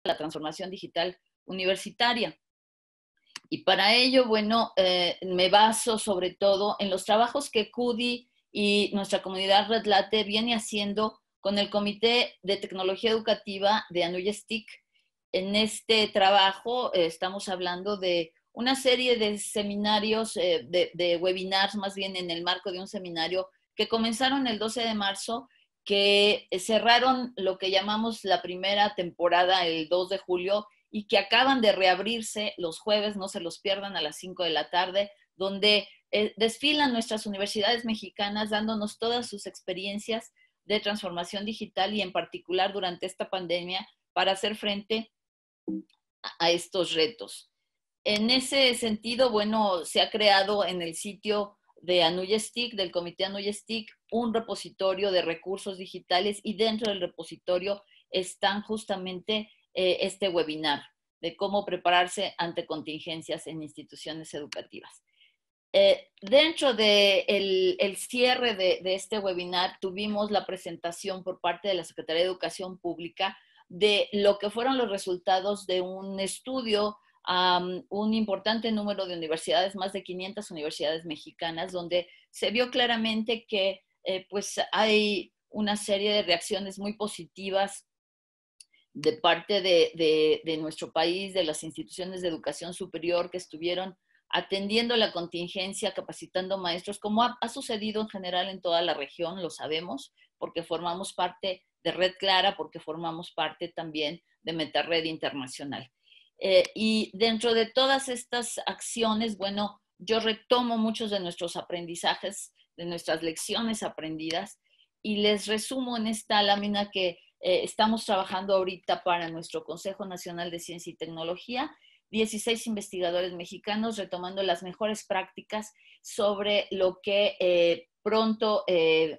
la transformación digital universitaria. Y para ello, bueno, me baso sobre todo en los trabajos que CUDI y nuestra comunidad Red Late viene haciendo con el Comité de Tecnología Educativa de ANUYES TIC. En este trabajo estamos hablando de una serie de seminarios, de webinars, más bien en el marco de un seminario que comenzaron el 12 de marzo, que cerraron lo que llamamos la primera temporada el 2 de julio y que acaban de reabrirse los jueves, no se los pierdan, a las 5 de la tarde, donde desfilan nuestras universidades mexicanas dándonos todas sus experiencias de transformación digital y en particular durante esta pandemia para hacer frente a estos retos. En ese sentido, bueno, se ha creado en el sitio de ANUYES TIC, del Comité ANUYES TIC, un repositorio de recursos digitales y dentro del repositorio están justamente este webinar de cómo prepararse ante contingencias en instituciones educativas. Dentro del cierre de este webinar tuvimos la presentación por parte de la Secretaría de Educación Pública de lo que fueron los resultados de un estudio a un importante número de universidades, más de 500 universidades mexicanas, donde se vio claramente que pues hay una serie de reacciones muy positivas de parte de nuestro país, de las instituciones de educación superior que estuvieron atendiendo la contingencia, capacitando maestros, como ha sucedido en general en toda la región, lo sabemos, porque formamos parte de Red Clara, porque formamos parte también de MetaRed Internacional. Y dentro de todas estas acciones, bueno, yo retomo muchos de nuestros aprendizajes, de nuestras lecciones aprendidas, y les resumo en esta lámina que estamos trabajando ahorita para nuestro Consejo Nacional de Ciencia y Tecnología, 16 investigadores mexicanos retomando las mejores prácticas sobre lo que pronto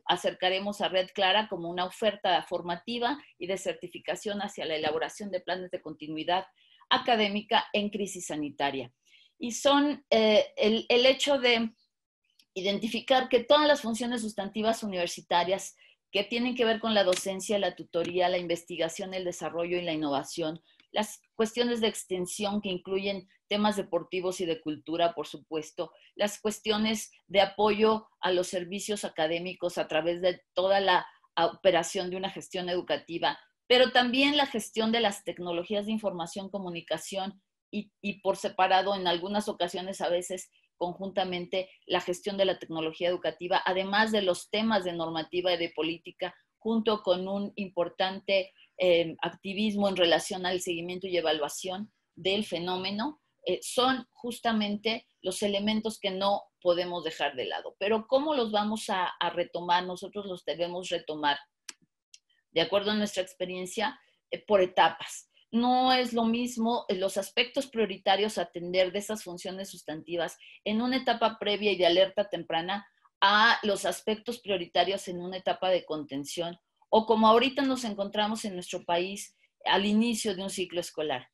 acercaremos a Red Clara como una oferta formativa y de certificación hacia la elaboración de planes de continuidad académica en crisis sanitaria. Y son el hecho de identificar que todas las funciones sustantivas universitarias que tienen que ver con la docencia, la tutoría, la investigación, el desarrollo y la innovación, las cuestiones de extensión que incluyen temas deportivos y de cultura, por supuesto, las cuestiones de apoyo a los servicios académicos a través de toda la operación de una gestión educativa, pero también la gestión de las tecnologías de información, comunicación y por separado, en algunas ocasiones a veces conjuntamente, la gestión de la tecnología educativa, además de los temas de normativa y de política, junto con un importante activismo en relación al seguimiento y evaluación del fenómeno, son justamente los elementos que no podemos dejar de lado. Pero ¿cómo los vamos a retomar? Nosotros los debemos retomar, de acuerdo a nuestra experiencia, por etapas. No es lo mismo los aspectos prioritarios a atender de esas funciones sustantivas en una etapa previa y de alerta temprana a los aspectos prioritarios en una etapa de contención o como ahorita nos encontramos en nuestro país al inicio de un ciclo escolar.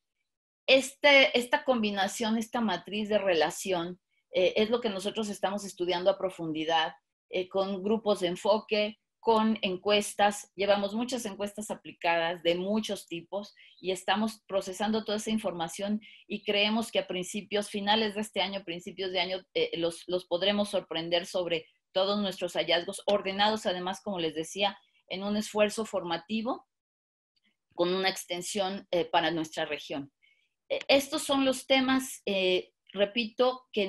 Esta combinación, esta matriz de relación es lo que nosotros estamos estudiando a profundidad con grupos de enfoque, con encuestas, llevamos muchas encuestas aplicadas de muchos tipos y estamos procesando toda esa información y creemos que a finales de este año, principios de año, los podremos sorprender sobre todos nuestros hallazgos, ordenados además, como les decía, en un esfuerzo formativo con una extensión para nuestra región. Estos son los temas, repito, que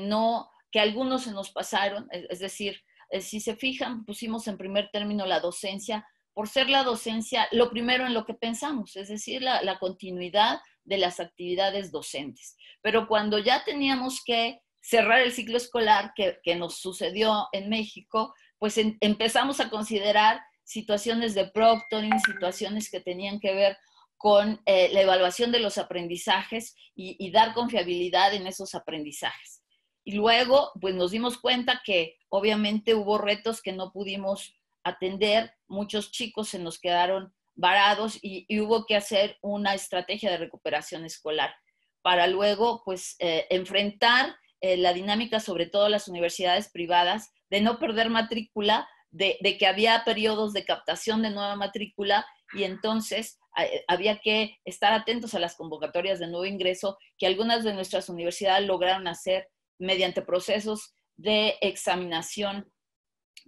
algunos se nos pasaron, es decir, si se fijan, pusimos en primer término la docencia, por ser la docencia lo primero en lo que pensamos, es decir, la continuidad de las actividades docentes. Pero cuando ya teníamos que cerrar el ciclo escolar que nos sucedió en México, pues empezamos a considerar situaciones de proctoring, situaciones que tenían que ver con la evaluación de los aprendizajes y dar confiabilidad en esos aprendizajes. Y luego, pues nos dimos cuenta que obviamente hubo retos que no pudimos atender, muchos chicos se nos quedaron varados y hubo que hacer una estrategia de recuperación escolar para luego, pues, enfrentar la dinámica, sobre todo las universidades privadas, de no perder matrícula, de que había periodos de captación de nueva matrícula y entonces había que estar atentos a las convocatorias de nuevo ingreso que algunas de nuestras universidades lograron hacer mediante procesos de examinación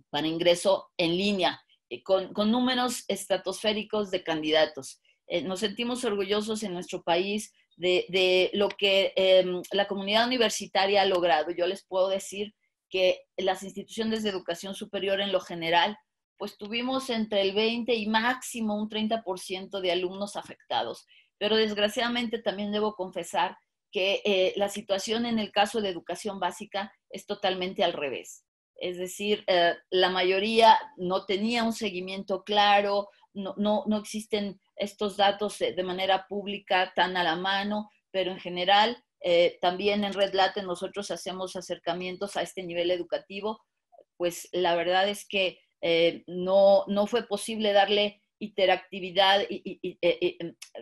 para ingreso en línea, con números estratosféricos de candidatos. Nos sentimos orgullosos en nuestro país de lo que la comunidad universitaria ha logrado. Yo les puedo decir que las instituciones de educación superior en lo general, pues tuvimos entre el 20 y máximo un 30% de alumnos afectados. Pero desgraciadamente también debo confesar que la situación en el caso de educación básica es totalmente al revés. Es decir, la mayoría no tenía un seguimiento claro, no existen estos datos de manera pública tan a la mano, pero en general también en Red Late nosotros hacemos acercamientos a este nivel educativo, pues la verdad es que no fue posible darle interactividad y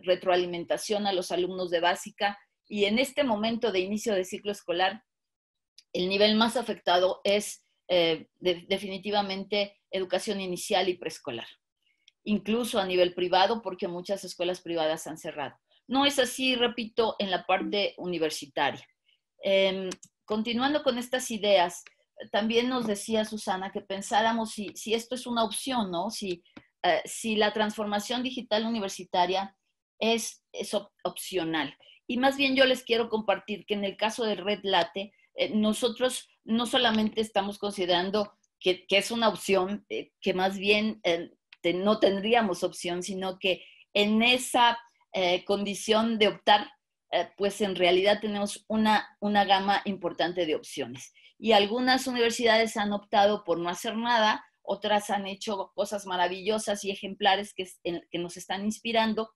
retroalimentación a los alumnos de básica, y en este momento de inicio de ciclo escolar, el nivel más afectado es definitivamente educación inicial y preescolar, incluso a nivel privado, porque muchas escuelas privadas han cerrado. No es así, repito, en la parte universitaria. Continuando con estas ideas, también nos decía Susana que pensáramos si esto es una opción, ¿no? Si la transformación digital universitaria es opcional. Y más bien yo les quiero compartir que en el caso de Red Late, nosotros no solamente estamos considerando que es una opción, que más bien no tendríamos opción, sino que en esa condición de optar, pues en realidad tenemos una gama importante de opciones. Y algunas universidades han optado por no hacer nada, otras han hecho cosas maravillosas y ejemplares que nos están inspirando,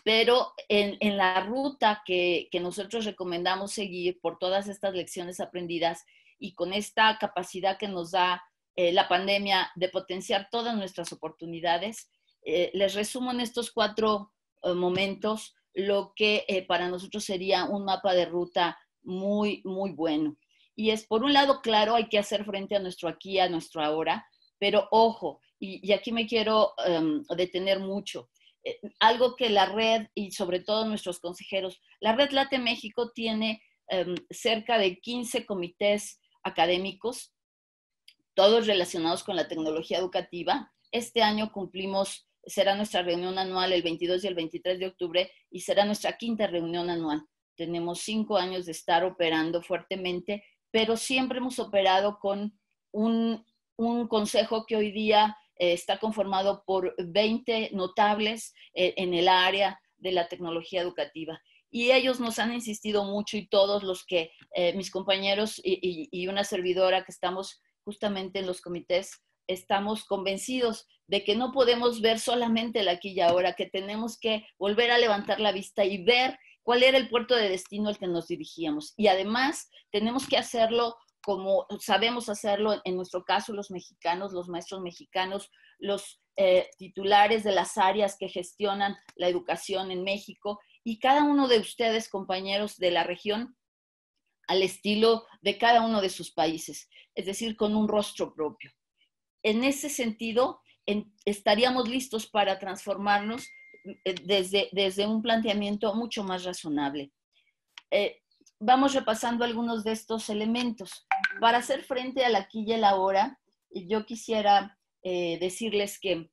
pero en la ruta que nosotros recomendamos seguir por todas estas lecciones aprendidas y con esta capacidad que nos da la pandemia de potenciar todas nuestras oportunidades, les resumo en estos 4 momentos lo que para nosotros sería un mapa de ruta muy, muy bueno. Y es, por un lado, claro, hay que hacer frente a nuestro aquí, a nuestro ahora, pero ojo, y aquí me quiero detener mucho. Algo que la red y sobre todo nuestros consejeros, la Red Late México tiene cerca de 15 comités académicos, todos relacionados con la tecnología educativa. Este año será nuestra reunión anual el 22 y el 23 de octubre y será nuestra 5ª reunión anual. Tenemos 5 años de estar operando fuertemente, pero siempre hemos operado con un consejo que hoy día está conformado por 20 notables en el área de la tecnología educativa. Y ellos nos han insistido mucho, y todos los que, mis compañeros y una servidora que estamos justamente en los comités, estamos convencidos de que no podemos ver solamente el aquí y ahora, que tenemos que volver a levantar la vista y ver cuál era el puerto de destino al que nos dirigíamos. Y además tenemos que hacerlo como sabemos hacerlo, en nuestro caso los mexicanos, los maestros mexicanos, los titulares de las áreas que gestionan la educación en México, y cada uno de ustedes, compañeros de la región, al estilo de cada uno de sus países, es decir, con un rostro propio. En ese sentido, estaríamos listos para transformarnos desde un planteamiento mucho más razonable. Vamos repasando algunos de estos elementos. Para hacer frente al aquí y el ahora, yo quisiera decirles que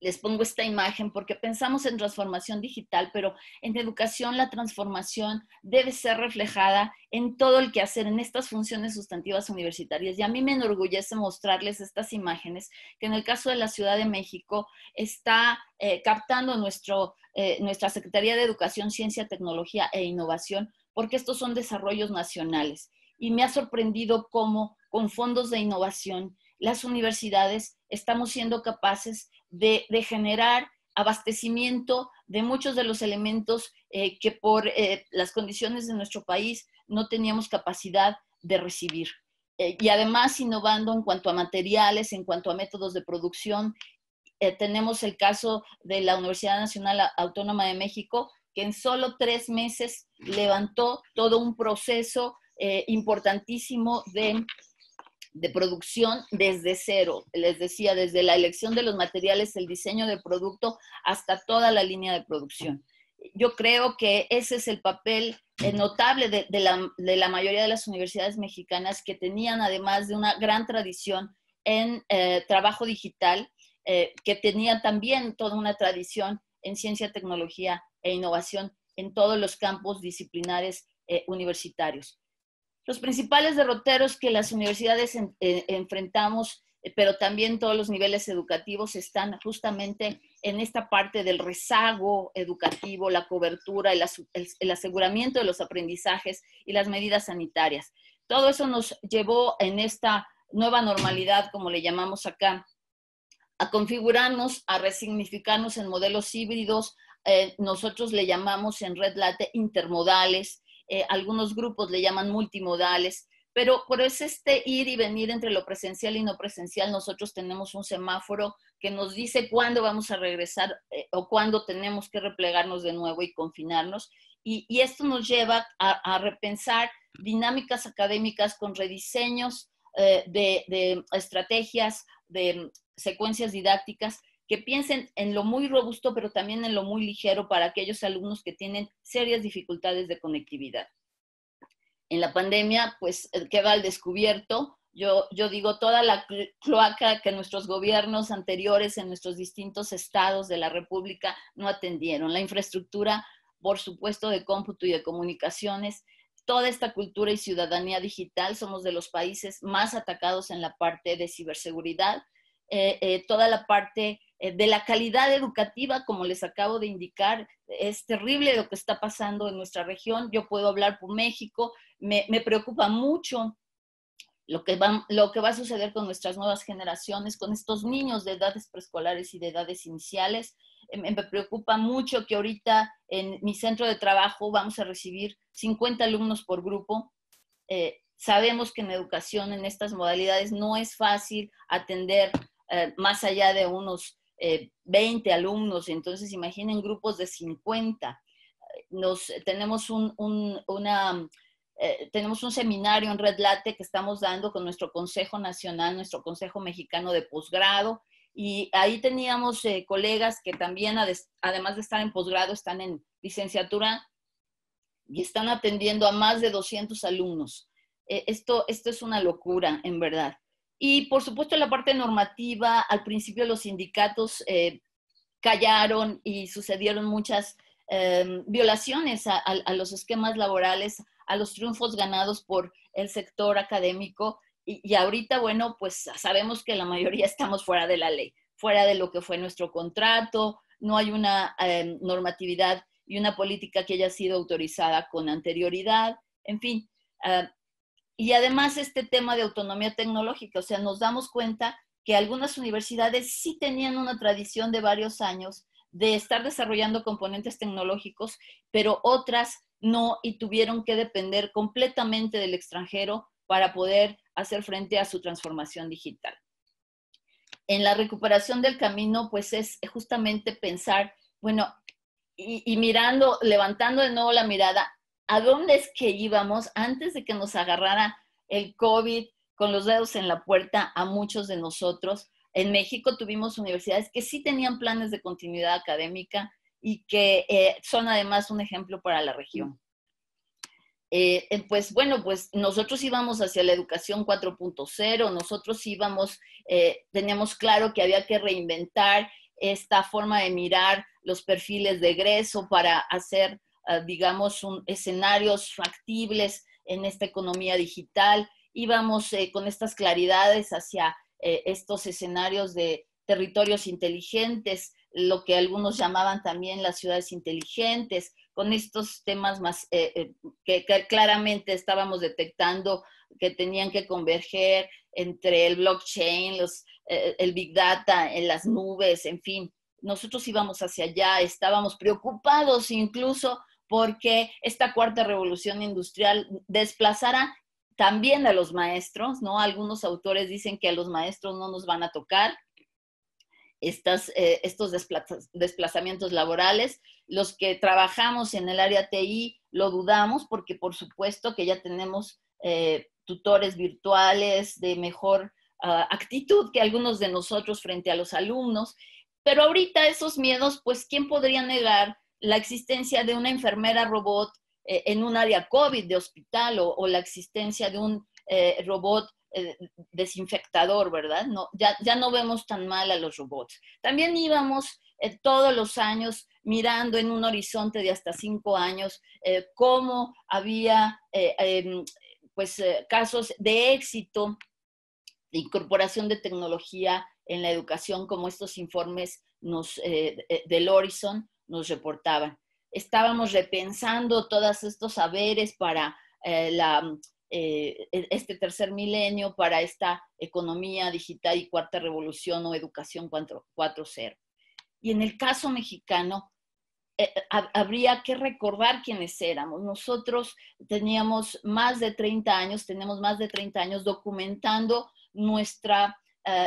les pongo esta imagen porque pensamos en transformación digital, pero en educación la transformación debe ser reflejada en todo el quehacer, en estas funciones sustantivas universitarias. Y a mí me enorgullece mostrarles estas imágenes que en el caso de la Ciudad de México está captando nuestra Secretaría de Educación, Ciencia, Tecnología e Innovación, porque estos son desarrollos nacionales. Y me ha sorprendido cómo con fondos de innovación las universidades estamos siendo capaces de generar abastecimiento de muchos de los elementos que por las condiciones de nuestro país no teníamos capacidad de recibir. Y además innovando en cuanto a materiales, en cuanto a métodos de producción. Tenemos el caso de la Universidad Nacional Autónoma de México, que en solo 3 meses levantó todo un proceso importantísimo de de producción desde cero. Les decía, desde la elección de los materiales, el diseño del producto, hasta toda la línea de producción. Yo creo que ese es el papel notable de la mayoría de las universidades mexicanas, que tenían, además de una gran tradición en trabajo digital, que tenían también toda una tradición en ciencia, tecnología e innovación en todos los campos disciplinares universitarios. Los principales derroteros que las universidades enfrentamos, pero también todos los niveles educativos, están justamente en esta parte del rezago educativo, la cobertura, el aseguramiento de los aprendizajes y las medidas sanitarias. Todo eso nos llevó en esta nueva normalidad, como le llamamos acá, a configurarnos, a resignificarnos en modelos híbridos. Nosotros le llamamos en Red Latte intermodales, algunos grupos le llaman multimodales, pero por es ir y venir entre lo presencial y no presencial. Nosotros tenemos un semáforo que nos dice cuándo vamos a regresar o cuándo tenemos que replegarnos de nuevo y confinarnos. Y esto nos lleva a repensar dinámicas académicas con rediseños de estrategias, de secuencias didácticas que piensen en lo muy robusto, pero también en lo muy ligero para aquellos alumnos que tienen serias dificultades de conectividad. En la pandemia, pues queda al descubierto, yo digo, toda la cloaca que nuestros gobiernos anteriores en nuestros distintos estados de la República no atendieron. La infraestructura, por supuesto, de cómputo y de comunicaciones, toda esta cultura y ciudadanía digital. Somos de los países más atacados en la parte de ciberseguridad. Toda la parte de la calidad educativa, como les acabo de indicar, es terrible lo que está pasando en nuestra región. Yo puedo hablar por México, me preocupa mucho lo que va a suceder con nuestras nuevas generaciones, con estos niños de edades preescolares y de edades iniciales. Me preocupa mucho que ahorita en mi centro de trabajo vamos a recibir 50 alumnos por grupo. Sabemos que en educación, en estas modalidades, no es fácil atender más allá de unos 20 alumnos. Entonces, imaginen grupos de 50. Tenemos tenemos un seminario en Red Latte que estamos dando con nuestro Consejo Nacional, nuestro Consejo Mexicano de Posgrado, y ahí teníamos colegas que también, además de estar en posgrado, están en licenciatura y están atendiendo a más de 200 alumnos. Esto es una locura, en verdad. Y por supuesto la parte normativa, al principio los sindicatos callaron y sucedieron muchas violaciones a los esquemas laborales, a los triunfos ganados por el sector académico. Y ahorita, bueno, pues sabemos que la mayoría estamos fuera de la ley, fuera de lo que fue nuestro contrato. No hay una normatividad y una política que haya sido autorizada con anterioridad. En fin, y además este tema de autonomía tecnológica, o sea, nos damos cuenta que algunas universidades sí tenían una tradición de varios años de estar desarrollando componentes tecnológicos, pero otras no, y tuvieron que depender completamente del extranjero para poder hacer frente a su transformación digital. En la recuperación del camino, pues es justamente pensar, bueno, y mirando, levantando de nuevo la mirada, ¿a dónde es que íbamos antes de que nos agarrara el COVID con los dedos en la puerta a muchos de nosotros? En México tuvimos universidades que sí tenían planes de continuidad académica y que son además un ejemplo para la región. Pues bueno, pues nosotros íbamos hacia la educación 4.0, nosotros íbamos, teníamos claro que había que reinventar esta forma de mirar los perfiles de egreso para hacer, digamos, escenarios factibles en esta economía digital. Íbamos con estas claridades hacia estos escenarios de territorios inteligentes, lo que algunos llamaban también las ciudades inteligentes, con estos temas más que claramente estábamos detectando que tenían que converger entre el blockchain, el big data, en las nubes, en fin. Nosotros íbamos hacia allá, estábamos preocupados incluso porque esta cuarta revolución industrial desplazara también a los maestros, ¿no? Algunos autores dicen que a los maestros no nos van a tocar estos desplazamientos laborales. Los que trabajamos en el área TI lo dudamos porque por supuesto que ya tenemos tutores virtuales, de mejor actitud que algunos de nosotros frente a los alumnos. Pero ahorita esos miedos, pues, ¿quién podría negar la existencia de una enfermera robot en un área COVID de hospital o la existencia de un robot desinfectador, ¿verdad? No, ya no vemos tan mal a los robots. También íbamos todos los años mirando en un horizonte de hasta 5 años cómo había casos de éxito de incorporación de tecnología en la educación, como estos informes del Horizon nos reportaban. Estábamos repensando todos estos saberes para este tercer milenio, para esta economía digital y cuarta revolución o educación 4.0. Y en el caso mexicano, habría que recordar quiénes éramos. Nosotros teníamos más de 30 años, tenemos más de 30 años documentando nuestra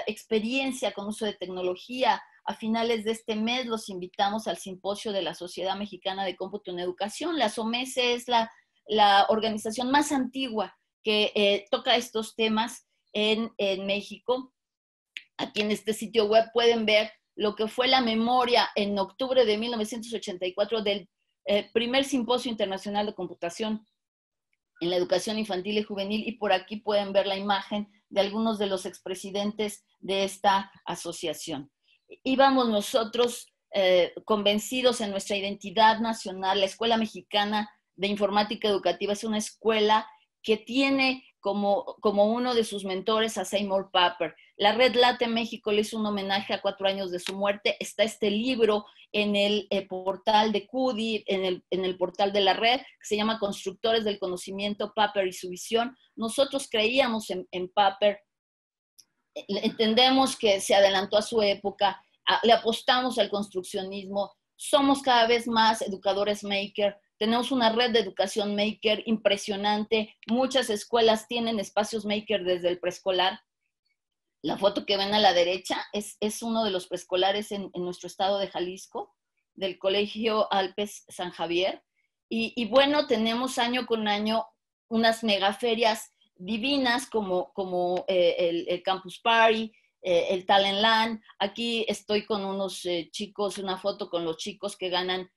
experiencia con uso de tecnología. A finales de este mes los invitamos al simposio de la Sociedad Mexicana de Cómputo en Educación. La SOMESE es la organización más antigua que toca estos temas en México. Aquí en este sitio web pueden ver lo que fue la memoria en octubre de 1984 del primer simposio internacional de computación en la educación infantil y juvenil, y por aquí pueden ver la imagen de algunos de los expresidentes de esta asociación. Íbamos nosotros convencidos en nuestra identidad nacional. La Escuela Mexicana de Informática Educativa es una escuela que tiene como uno de sus mentores a Seymour Papert. La Red Late México le hizo un homenaje a 4 años de su muerte. Está este libro en el portal de CUDI, en el portal de la red, que se llama Constructores del Conocimiento, Papert y su visión. Nosotros creíamos en Papert, entendemos que se adelantó a su época, le apostamos al construccionismo, somos cada vez más educadores maker. Tenemos una red de educación maker impresionante. Muchas escuelas tienen espacios maker desde el preescolar. La foto que ven a la derecha es uno de los preescolares en nuestro estado de Jalisco, del Colegio Alpes San Javier. Y bueno, tenemos año con año unas megaferias divinas como el Campus Party, el Talent Land. Aquí estoy con unos chicos, una foto con los chicos que ganan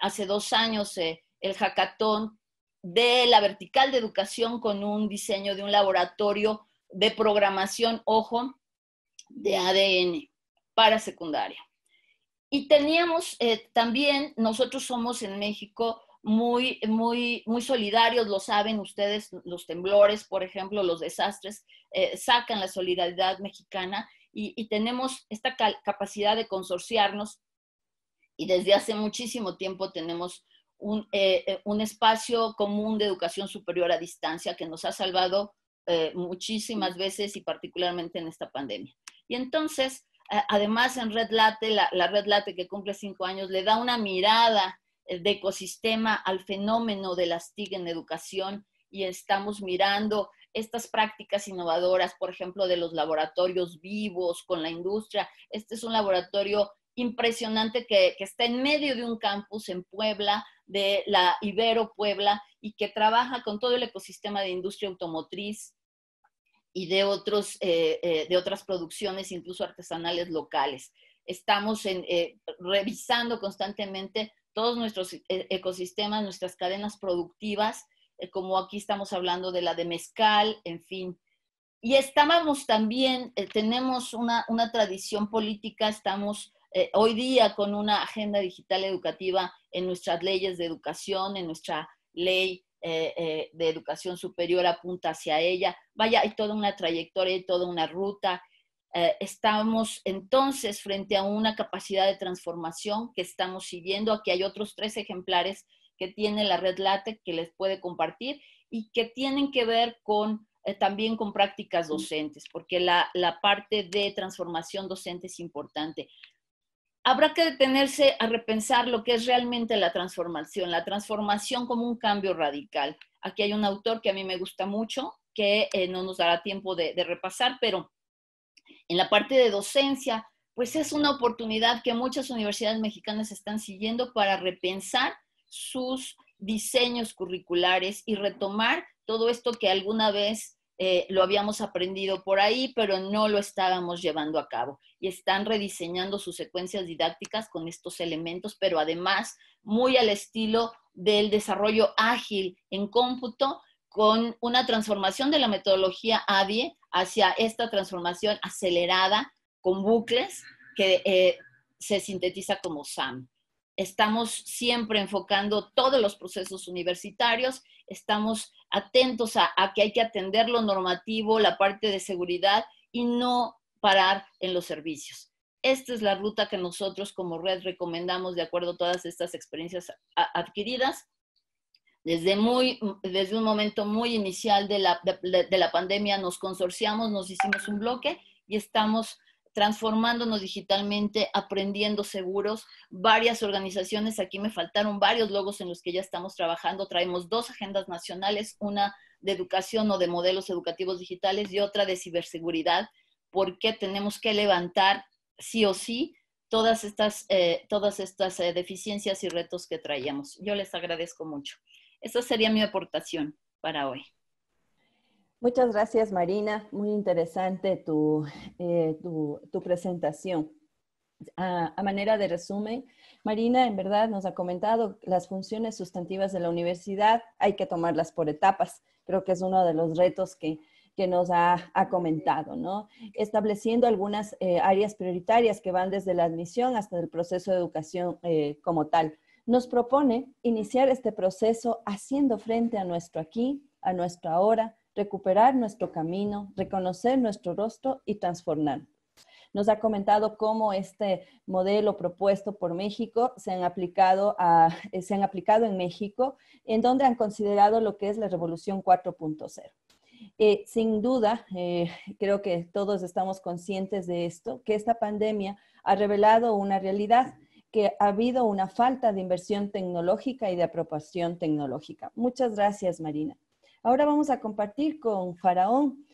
hace 2 años el hackathon de la vertical de educación con un diseño de un laboratorio de programación, ojo, de ADN para secundaria. Y teníamos también, nosotros somos en México muy solidarios, lo saben ustedes, los temblores, por ejemplo, los desastres, sacan la solidaridad mexicana y tenemos esta capacidad de consorciarnos. Y desde hace muchísimo tiempo tenemos un espacio común de educación superior a distancia que nos ha salvado muchísimas veces y particularmente en esta pandemia. Y entonces, además en Red Late, la Red Late que cumple 5 años, le da una mirada de ecosistema al fenómeno de las TIC en educación y estamos mirando estas prácticas innovadoras, por ejemplo, de los laboratorios vivos con la industria. Este es un laboratorio impresionante que está en medio de un campus en Puebla, de la Ibero Puebla, y que trabaja con todo el ecosistema de industria automotriz y de otras producciones, incluso artesanales locales. Estamos revisando constantemente todos nuestros ecosistemas, nuestras cadenas productivas, como aquí estamos hablando de la de mezcal, en fin. Y estábamos también, tenemos una tradición política, estamos hoy día con una agenda digital educativa en nuestras leyes de educación, en nuestra ley de educación superior apunta hacia ella. Vaya, hay toda una trayectoria, hay toda una ruta. Estamos entonces frente a una capacidad de transformación que estamos siguiendo. Aquí hay otros 3 ejemplares que tiene la Red Late que les puede compartir y que tienen que ver con también con prácticas docentes, porque la parte de transformación docente es importante. Habrá que detenerse a repensar lo que es realmente la transformación como un cambio radical. Aquí hay un autor que a mí me gusta mucho, que no nos dará tiempo de repasar, pero en la parte de docencia, pues es una oportunidad que muchas universidades mexicanas están siguiendo para repensar sus diseños curriculares y retomar todo esto que alguna vez lo habíamos aprendido por ahí, pero no lo estábamos llevando a cabo. Y están rediseñando sus secuencias didácticas con estos elementos, pero además muy al estilo del desarrollo ágil en cómputo, con una transformación de la metodología ADIE hacia esta transformación acelerada con bucles que se sintetiza como SAM. Estamos siempre enfocando todos los procesos universitarios, estamos atentos a que hay que atender lo normativo, la parte de seguridad y no parar en los servicios. Esta es la ruta que nosotros como red recomendamos de acuerdo a todas estas experiencias adquiridas. Desde un momento muy inicial de la pandemia nos consorciamos, nos hicimos un bloque y estamos transformándonos digitalmente, aprendiendo seguros. Varias organizaciones, aquí me faltaron varios logos en los que ya estamos trabajando. Traemos 2 agendas nacionales, una de educación o de modelos educativos digitales y otra de ciberseguridad, porque tenemos que levantar sí o sí todas estas deficiencias y retos que traíamos. Yo les agradezco mucho. Esa sería mi aportación para hoy. Muchas gracias, Marina. Muy interesante tu presentación. A manera de resumen, Marina en verdad nos ha comentado las funciones sustantivas de la universidad, hay que tomarlas por etapas. Creo que es uno de los retos que nos ha comentado, ¿no? Estableciendo algunas áreas prioritarias que van desde la admisión hasta el proceso de educación como tal. Nos propone iniciar este proceso haciendo frente a nuestro aquí, a nuestro ahora, recuperar nuestro camino, reconocer nuestro rostro y transformar. Nos ha comentado cómo este modelo propuesto por México se han aplicado en México, en donde han considerado lo que es la Revolución 4.0. Sin duda, creo que todos estamos conscientes de esto, que esta pandemia ha revelado una realidad, que ha habido una falta de inversión tecnológica y de apropiación tecnológica. Muchas gracias, Marina. Ahora vamos a compartir con Faraón.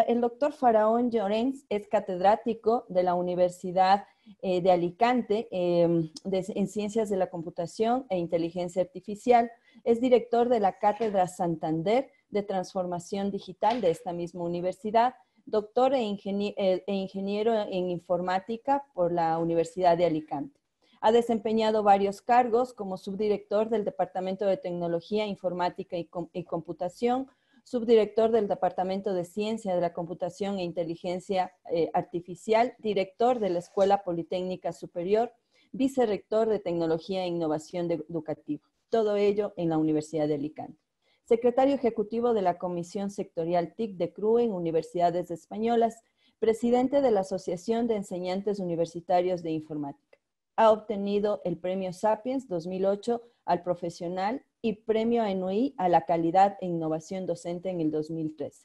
El doctor Faraón Llorens es catedrático de la Universidad de Alicante en Ciencias de la Computación e Inteligencia Artificial. Es director de la Cátedra Santander de Transformación Digital de esta misma universidad, doctor e ingeniero en informática por la Universidad de Alicante. Ha desempeñado varios cargos como subdirector del Departamento de Tecnología, Informática y Computación, subdirector del Departamento de Ciencia de la Computación e Inteligencia Artificial, director de la Escuela Politécnica Superior, vicerrector de Tecnología e Innovación Educativa. Todo ello en la Universidad de Alicante. Secretario ejecutivo de la Comisión Sectorial TIC de CRUE en Universidades Españolas, presidente de la Asociación de Enseñantes Universitarios de Informática. Ha obtenido el Premio Sapiens 2008 al profesional y Premio ENUI a la calidad e innovación docente en el 2013.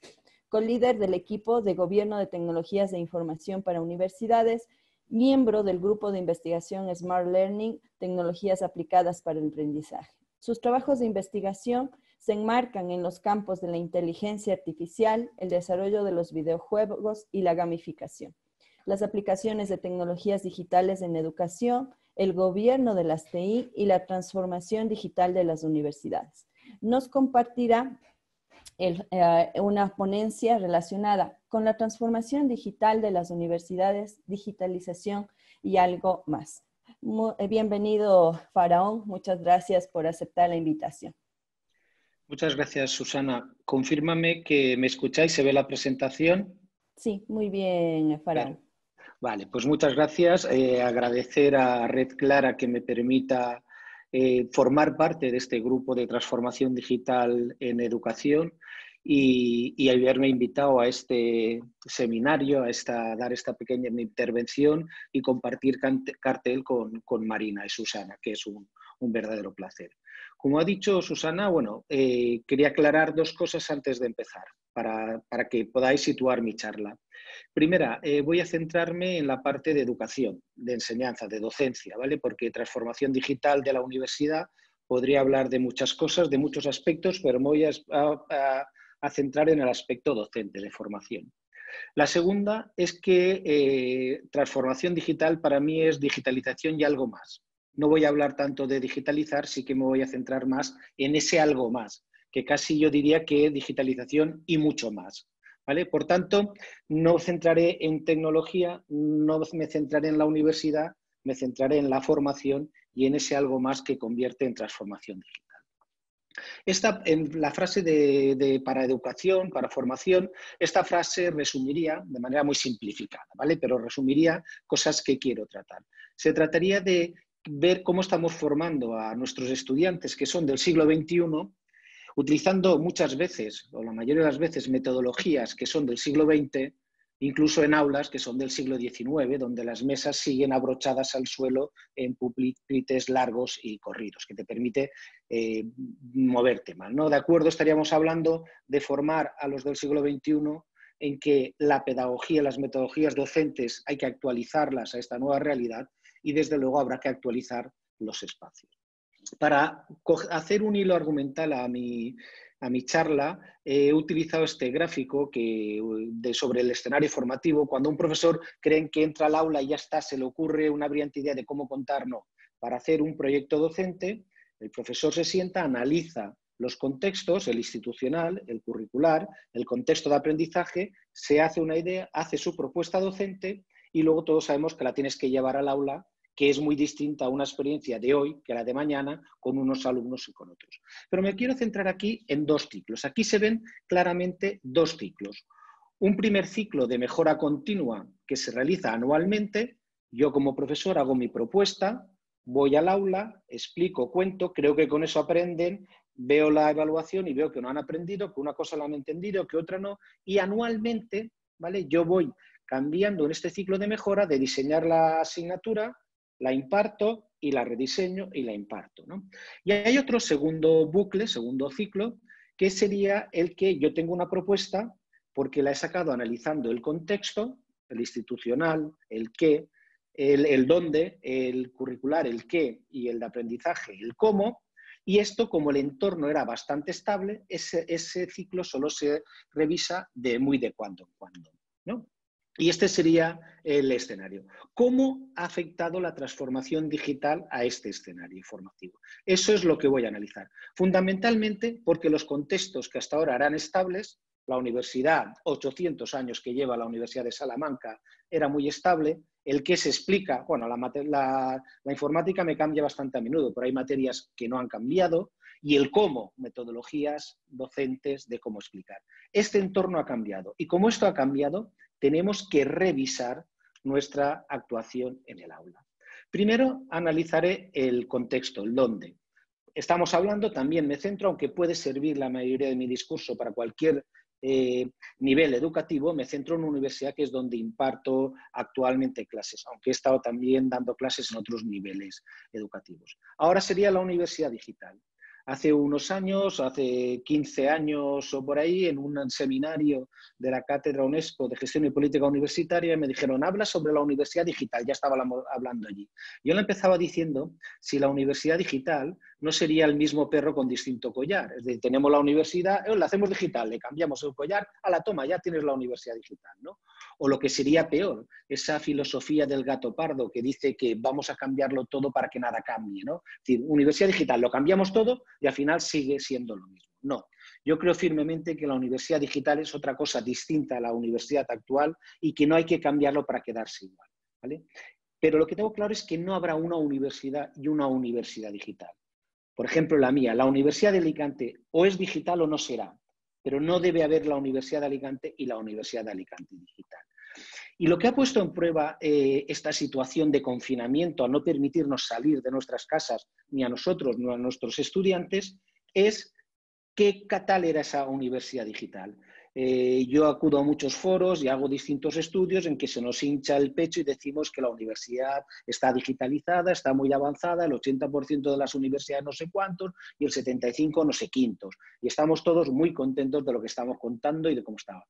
Co-líder del equipo de Gobierno de Tecnologías de Información para Universidades, miembro del grupo de investigación Smart Learning, Tecnologías aplicadas para el aprendizaje. Sus trabajos de investigación se enmarcan en los campos de la inteligencia artificial, el desarrollo de los videojuegos y la gamificación, las aplicaciones de tecnologías digitales en educación, el gobierno de las TI y la transformación digital de las universidades. Nos compartirá una ponencia relacionada con la transformación digital de las universidades, digitalización y algo más. Bienvenido, Faraón. Muchas gracias por aceptar la invitación. Muchas gracias, Susana. Confírmame que me escucháis, ¿se ve la presentación? Sí, muy bien, Faraón. Vale, pues muchas gracias. Agradecer a Red Clara que me permita formar parte de este grupo de transformación digital en educación y haberme invitado a este seminario, a dar esta pequeña intervención y compartir cartel con Marina y Susana, que es un verdadero placer. Como ha dicho Susana, bueno, quería aclarar 2 cosas antes de empezar, para que podáis situar mi charla. Primera, voy a centrarme en la parte de educación, de enseñanza, de docencia, ¿vale? Porque transformación digital de la universidad podría hablar de muchas cosas, de muchos aspectos, pero me voy a centrar en el aspecto docente, de formación. La segunda es que transformación digital para mí es digitalización y algo más. No voy a hablar tanto de digitalizar, sí que me voy a centrar más en ese algo más, que casi yo diría que digitalización y mucho más. ¿Vale? Por tanto, no me centraré en tecnología, no me centraré en la universidad, me centraré en la formación y en ese algo más que convierte en transformación digital. En la frase para educación, para formación, esta frase resumiría de manera muy simplificada, ¿vale? Pero resumiría cosas que quiero tratar. Se trataría de ver cómo estamos formando a nuestros estudiantes que son del siglo XXI, utilizando muchas veces, o la mayoría de las veces, metodologías que son del siglo XX, incluso en aulas que son del siglo XIX, donde las mesas siguen abrochadas al suelo en pupitres largos y corridos, que te permite moverte mal, ¿no? De acuerdo, estaríamos hablando de formar a los del siglo XXI en que la pedagogía, las metodologías docentes hay que actualizarlas a esta nueva realidad y desde luego habrá que actualizar los espacios. Para hacer un hilo argumental a mi charla, he utilizado este gráfico sobre el escenario formativo. Cuando un profesor cree que entra al aula y ya está, se le ocurre una brillante idea de cómo contar, no. Para hacer un proyecto docente, el profesor se sienta, analiza los contextos, el institucional, el curricular, el contexto de aprendizaje, se hace una idea, hace su propuesta docente y luego todos sabemos que la tienes que llevar al aula, que es muy distinta a una experiencia de hoy que la de mañana con unos alumnos y con otros. Pero me quiero centrar aquí en dos ciclos. Aquí se ven claramente dos ciclos. Un primer ciclo de mejora continua que se realiza anualmente. Yo como profesor hago mi propuesta, voy al aula, explico, cuento, creo que con eso aprenden, veo la evaluación y veo que no han aprendido, que una cosa la han entendido, que otra no, y anualmente, ¿vale? Yo voy cambiando en este ciclo de mejora de diseñar la asignatura, la imparto y la rediseño y la imparto, ¿no? Y hay otro segundo bucle, segundo ciclo, que sería el que yo tengo una propuesta porque la he sacado analizando el contexto, el institucional, el qué, el dónde, el curricular, el qué y el de aprendizaje, el cómo, y esto como el entorno era bastante estable, ese ciclo solo se revisa de muy de cuando en cuando, ¿no? Y este sería el escenario. ¿Cómo ha afectado la transformación digital a este escenario formativo? Eso es lo que voy a analizar. Fundamentalmente porque los contextos que hasta ahora eran estables, la universidad, 800 años que lleva la Universidad de Salamanca, era muy estable. El que se explica, bueno, la informática me cambia bastante a menudo, pero hay materias que no han cambiado. Y el cómo, metodologías docentes de cómo explicar. Este entorno ha cambiado. Y como esto ha cambiado, tenemos que revisar nuestra actuación en el aula. Primero analizaré el contexto, el dónde. Estamos hablando, también me centro, aunque puede servir la mayoría de mi discurso para cualquier nivel educativo, me centro en una universidad que es donde imparto actualmente clases, aunque he estado también dando clases en otros niveles educativos. Ahora sería la universidad digital. Hace unos años, hace 15 años o por ahí, en un seminario de la Cátedra UNESCO de Gestión y Política Universitaria, me dijeron, habla sobre la universidad digital, ya estaba hablando allí. Yo le empezaba diciendo si la universidad digital no sería el mismo perro con distinto collar. Es decir, tenemos la universidad, la hacemos digital, le cambiamos el collar, a la toma, ya tienes la universidad digital, ¿no? O lo que sería peor, esa filosofía del gato pardo que dice que vamos a cambiarlo todo para que nada cambie, ¿no? Es decir, universidad digital, lo cambiamos todo y al final sigue siendo lo mismo. No, yo creo firmemente que la universidad digital es otra cosa distinta a la universidad actual y que no hay que cambiarlo para quedarse igual, ¿vale? Pero lo que tengo claro es que no habrá una universidad y una universidad digital. Por ejemplo, la mía, la Universidad de Alicante, o es digital o no será, pero no debe haber la Universidad de Alicante y la Universidad de Alicante digital. Y lo que ha puesto en prueba esta situación de confinamiento, a no permitirnos salir de nuestras casas, ni a nosotros, ni a nuestros estudiantes, es qué tal era esa universidad digital. Yo acudo a muchos foros y hago distintos estudios en que se nos hincha el pecho y decimos que la universidad está digitalizada, está muy avanzada, el 80% de las universidades no sé cuántos y el 75% no sé quintos. Y estamos todos muy contentos de lo que estamos contando y de cómo estaba.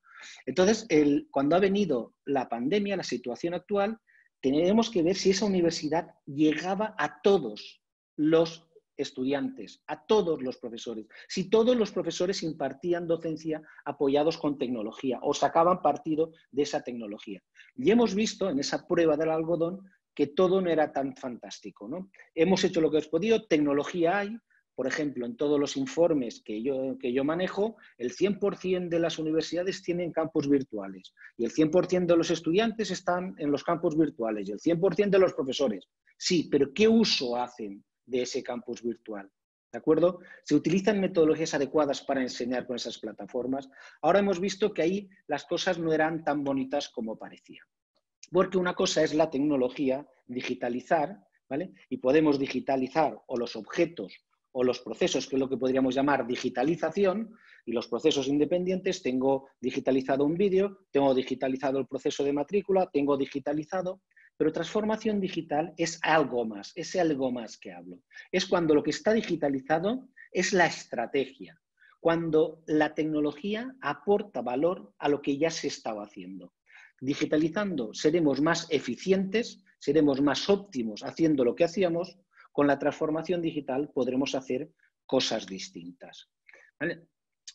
Entonces, cuando ha venido la pandemia, la situación actual, tenemos que ver si esa universidad llegaba a todos los estudiantes, a todos los profesores. Si todos los profesores impartían docencia apoyados con tecnología o sacaban partido de esa tecnología. Y hemos visto en esa prueba del algodón que todo no era tan fantástico, ¿no? Hemos hecho lo que hemos podido, tecnología hay, Por ejemplo, en todos los informes que yo manejo, el 100% de las universidades tienen campus virtuales y el 100% de los estudiantes están en los campus virtuales y el 100% de los profesores. Sí, pero ¿qué uso hacen de ese campus virtual? ¿De acuerdo? ¿Se utilizan metodologías adecuadas para enseñar con esas plataformas? Ahora hemos visto que ahí las cosas no eran tan bonitas como parecía. Porque una cosa es la tecnología, digitalizar, ¿vale? Y podemos digitalizar o los objetos o los procesos, que es lo que podríamos llamar digitalización, y los procesos independientes. Tengo digitalizado un vídeo, tengo digitalizado el proceso de matrícula, tengo digitalizado, pero transformación digital es algo más, ese algo más que hablo. Es cuando lo que está digitalizado es la estrategia, cuando la tecnología aporta valor a lo que ya se estaba haciendo. Digitalizando seremos más eficientes, seremos más óptimos haciendo lo que hacíamos. Con la transformación digital podremos hacer cosas distintas, ¿vale?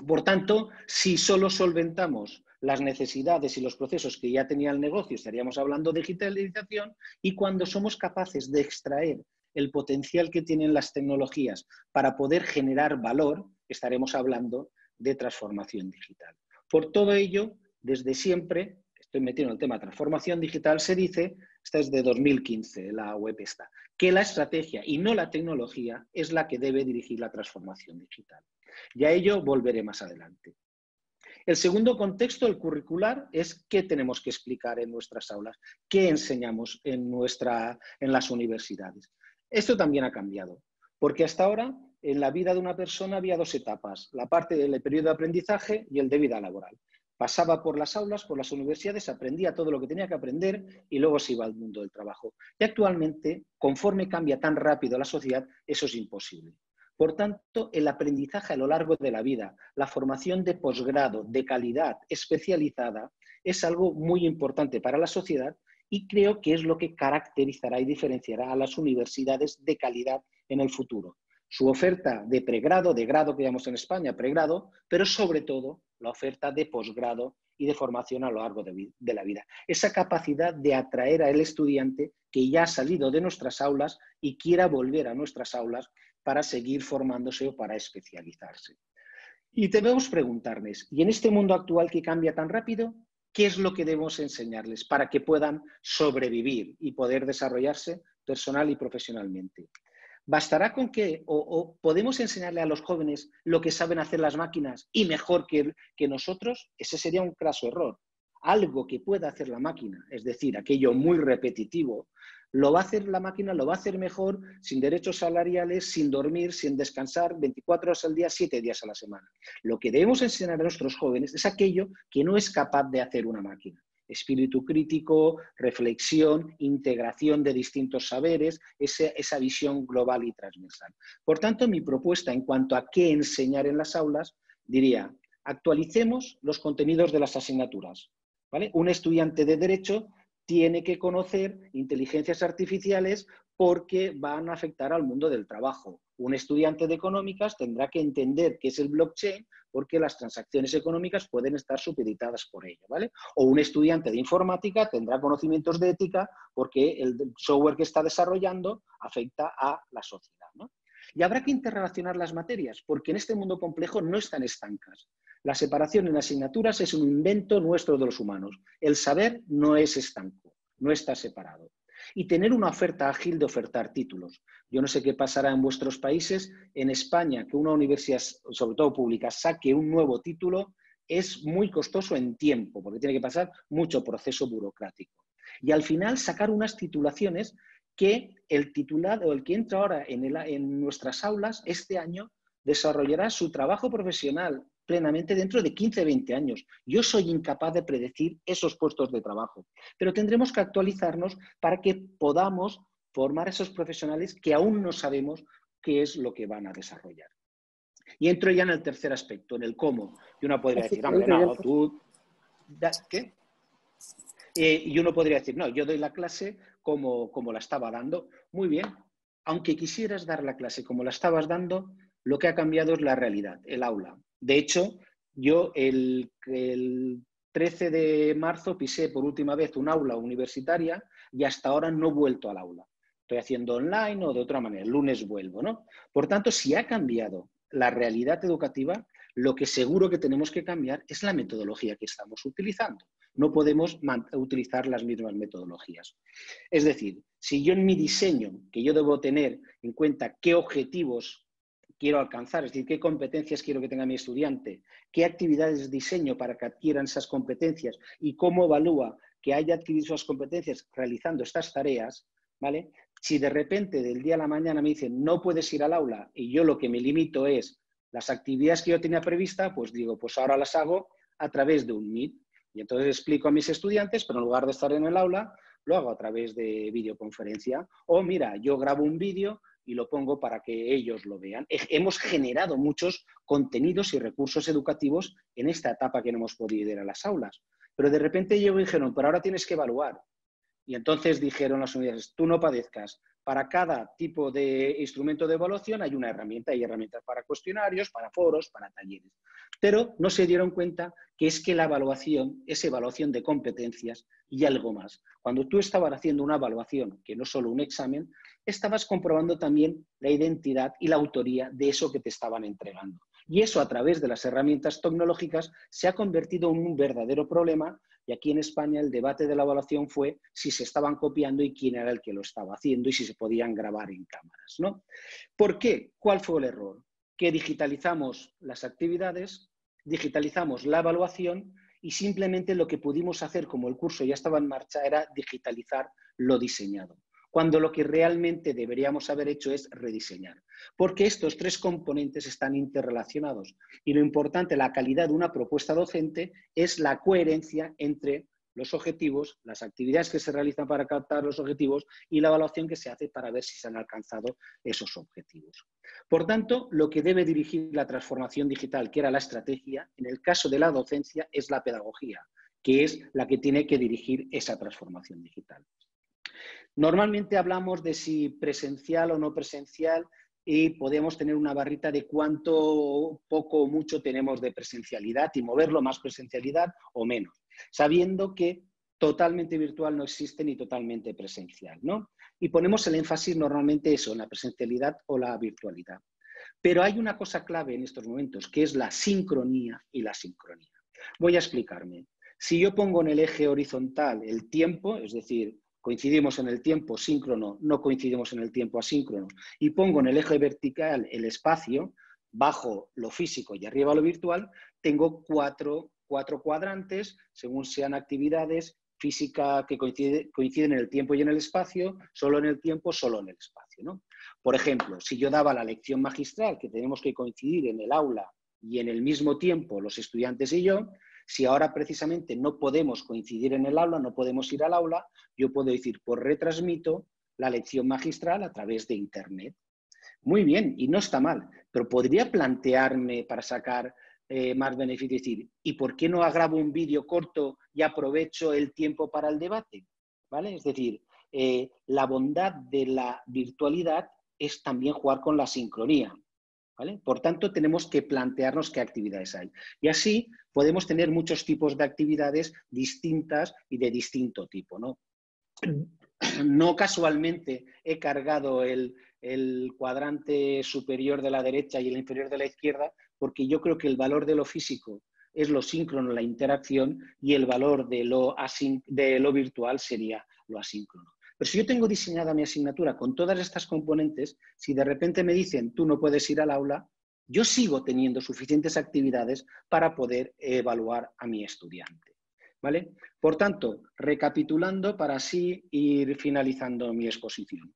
Por tanto, si solo solventamos las necesidades y los procesos que ya tenía el negocio, estaríamos hablando de digitalización, y cuando somos capaces de extraer el potencial que tienen las tecnologías para poder generar valor, estaremos hablando de transformación digital. Por todo ello, desde siempre, estoy metiendo en el tema de transformación digital, se dice, esta es de 2015, la web está, que la estrategia y no la tecnología es la que debe dirigir la transformación digital. Y a ello volveré más adelante. El segundo contexto, el curricular, es qué tenemos que explicar en nuestras aulas, qué enseñamos en las universidades. Esto también ha cambiado, porque hasta ahora en la vida de una persona había dos etapas, la parte del periodo de aprendizaje y el de vida laboral. Pasaba por las aulas, por las universidades, aprendía todo lo que tenía que aprender y luego se iba al mundo del trabajo. Y actualmente, conforme cambia tan rápido la sociedad, eso es imposible. Por tanto, el aprendizaje a lo largo de la vida, la formación de posgrado, de calidad, especializada, es algo muy importante para la sociedad y creo que es lo que caracterizará y diferenciará a las universidades de calidad en el futuro. Su oferta de pregrado, de grado que llamamos en España, pregrado, pero sobre todo la oferta de posgrado y de formación a lo largo de la vida. Esa capacidad de atraer al estudiante que ya ha salido de nuestras aulas y quiera volver a nuestras aulas para seguir formándose o para especializarse. Y debemos preguntarnos, ¿y en este mundo actual que cambia tan rápido, qué es lo que debemos enseñarles para que puedan sobrevivir y poder desarrollarse personal y profesionalmente? ¿Bastará con que o podemos enseñarle a los jóvenes lo que saben hacer las máquinas y mejor que nosotros? Ese sería un craso error. Algo que pueda hacer la máquina, es decir, aquello muy repetitivo, lo va a hacer la máquina, lo va a hacer mejor, sin derechos salariales, sin dormir, sin descansar, 24 horas al día, 7 días a la semana. Lo que debemos enseñar a nuestros jóvenes es aquello que no es capaz de hacer una máquina. Espíritu crítico, reflexión, integración de distintos saberes, esa visión global y transversal. Por tanto, mi propuesta en cuanto a qué enseñar en las aulas, diría, actualicemos los contenidos de las asignaturas, ¿vale? Un estudiante de Derecho tiene que conocer inteligencias artificiales porque van a afectar al mundo del trabajo. Un estudiante de Económicas tendrá que entender qué es el blockchain porque las transacciones económicas pueden estar supeditadas por ello, ¿vale? O un estudiante de Informática tendrá conocimientos de ética porque el software que está desarrollando afecta a la sociedad, ¿no? Y habrá que interrelacionar las materias porque en este mundo complejo no están estancas. La separación en asignaturas es un invento nuestro de los humanos. El saber no es estanco, no está separado. Y tener una oferta ágil de ofertar títulos. Yo no sé qué pasará en vuestros países. En España, que una universidad, sobre todo pública, saque un nuevo título es muy costoso en tiempo, porque tiene que pasar mucho proceso burocrático. Y al final sacar unas titulaciones que el titulado o el que entra ahora en nuestras aulas este año desarrollará su trabajo profesional plenamente dentro de 15, 20 años. Yo soy incapaz de predecir esos puestos de trabajo, pero tendremos que actualizarnos para que podamos formar a esos profesionales que aún no sabemos qué es lo que van a desarrollar. Y entro ya en el tercer aspecto, en el cómo. Y uno podría decir, hombre, no, tú... ¿Qué? Y uno podría decir, no, yo doy la clase como la estaba dando. Muy bien, aunque quisieras dar la clase como la estabas dando, lo que ha cambiado es la realidad, el aula. De hecho, yo el 13 de marzo pisé por última vez un aula universitaria y hasta ahora no he vuelto al aula. estoy haciendo online o de otra manera, el lunes vuelvo, ¿no? Por tanto, si ha cambiado la realidad educativa, lo que seguro que tenemos que cambiar es la metodología que estamos utilizando. No podemos utilizar las mismas metodologías. Es decir, si yo en mi diseño, que yo debo tener en cuenta qué objetivos quiero alcanzar, es decir, qué competencias quiero que tenga mi estudiante, qué actividades diseño para que adquieran esas competencias y cómo evalúa que haya adquirido esas competencias realizando estas tareas, ¿vale? Si de repente del día a la mañana me dicen no puedes ir al aula y yo lo que me limito es las actividades que yo tenía prevista, pues digo, pues ahora las hago a través de un Meet. Y entonces explico a mis estudiantes, pero en lugar de estar en el aula, lo hago a través de videoconferencia. O mira, yo grabo un vídeo y lo pongo para que ellos lo vean. Hemos generado muchos contenidos y recursos educativos en esta etapa que no hemos podido ir a las aulas. Pero de repente ellos dijeron, pero ahora tienes que evaluar. Y entonces dijeron las unidades, tú no padezcas, para cada tipo de instrumento de evaluación hay una herramienta, hay herramientas para cuestionarios, para foros, para talleres. Pero no se dieron cuenta que es que la evaluación es evaluación de competencias y algo más. Cuando tú estabas haciendo una evaluación, que no solo un examen, estabas comprobando también la identidad y la autoría de eso que te estaban entregando. Y eso a través de las herramientas tecnológicas se ha convertido en un verdadero problema. Y aquí en España el debate de la evaluación fue si se estaban copiando y quién era el que lo estaba haciendo y si se podían grabar en cámaras, ¿no? ¿Por qué? ¿Cuál fue el error? Que digitalizamos las actividades, digitalizamos la evaluación y simplemente lo que pudimos hacer, como el curso ya estaba en marcha, era digitalizar lo diseñado, cuando lo que realmente deberíamos haber hecho es rediseñar. Porque estos tres componentes están interrelacionados y lo importante, la calidad de una propuesta docente es la coherencia entre los objetivos, las actividades que se realizan para captar los objetivos y la evaluación que se hace para ver si se han alcanzado esos objetivos. Por tanto, lo que debe dirigir la transformación digital, que era la estrategia, en el caso de la docencia, es la pedagogía, que es la que tiene que dirigir esa transformación digital. Normalmente hablamos de si presencial o no presencial y podemos tener una barrita de cuánto poco o mucho tenemos de presencialidad y moverlo más presencialidad o menos, sabiendo que totalmente virtual no existe ni totalmente presencial, ¿no? Y ponemos el énfasis normalmente eso, en la presencialidad o la virtualidad. Pero hay una cosa clave en estos momentos, que es la sincronía y la sincronía. Voy a explicarme. Si yo pongo en el eje horizontal el tiempo, es decir, coincidimos en el tiempo síncrono, no coincidimos en el tiempo asíncrono, y pongo en el eje vertical el espacio, bajo lo físico y arriba lo virtual, tengo cuatro cuadrantes, según sean actividades física que coinciden en el tiempo y en el espacio, solo en el tiempo, solo en el espacio, ¿no? Por ejemplo, si yo daba la lección magistral, que tenemos que coincidir en el aula y en el mismo tiempo los estudiantes y yo, si ahora precisamente no podemos coincidir en el aula, no podemos ir al aula, yo puedo decir, pues retransmito la lección magistral a través de Internet. Muy bien, y no está mal, pero podría plantearme para sacar más beneficio y decir, ¿y por qué no grabo un vídeo corto y aprovecho el tiempo para el debate? ¿Vale? Es decir, la bondad de la virtualidad es también jugar con la sincronía. ¿Vale? Por tanto, tenemos que plantearnos qué actividades hay. Y así podemos tener muchos tipos de actividades distintas y de distinto tipo, ¿no? No casualmente he cargado el cuadrante superior de la derecha y el inferior de la izquierda, porque yo creo que el valor de lo físico es lo síncrono, la interacción, y el valor de lo virtual sería lo asíncrono. Pero si yo tengo diseñada mi asignatura con todas estas componentes, si de repente me dicen tú no puedes ir al aula, yo sigo teniendo suficientes actividades para poder evaluar a mi estudiante, ¿vale? Por tanto, recapitulando para así ir finalizando mi exposición.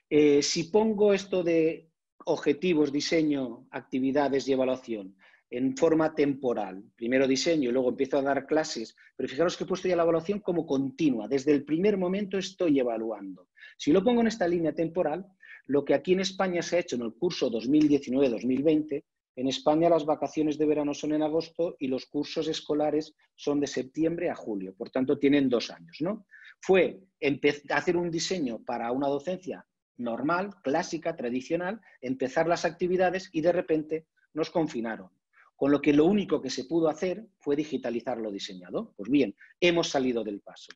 Si pongo esto de objetivos, diseño, actividades y evaluación en forma temporal, primero diseño y luego empiezo a dar clases, pero fijaros que he puesto ya la evaluación como continua, desde el primer momento estoy evaluando. Si lo pongo en esta línea temporal, lo que aquí en España se ha hecho en el curso 2019-2020, en España las vacaciones de verano son en agosto y los cursos escolares son de septiembre a julio, por tanto tienen 2 años, ¿no? Fue hacer un diseño para una docencia normal, clásica, tradicional, empezar las actividades y de repente nos confinaron. Con lo que lo único que se pudo hacer fue digitalizar lo diseñado. Pues bien, hemos salido del paso.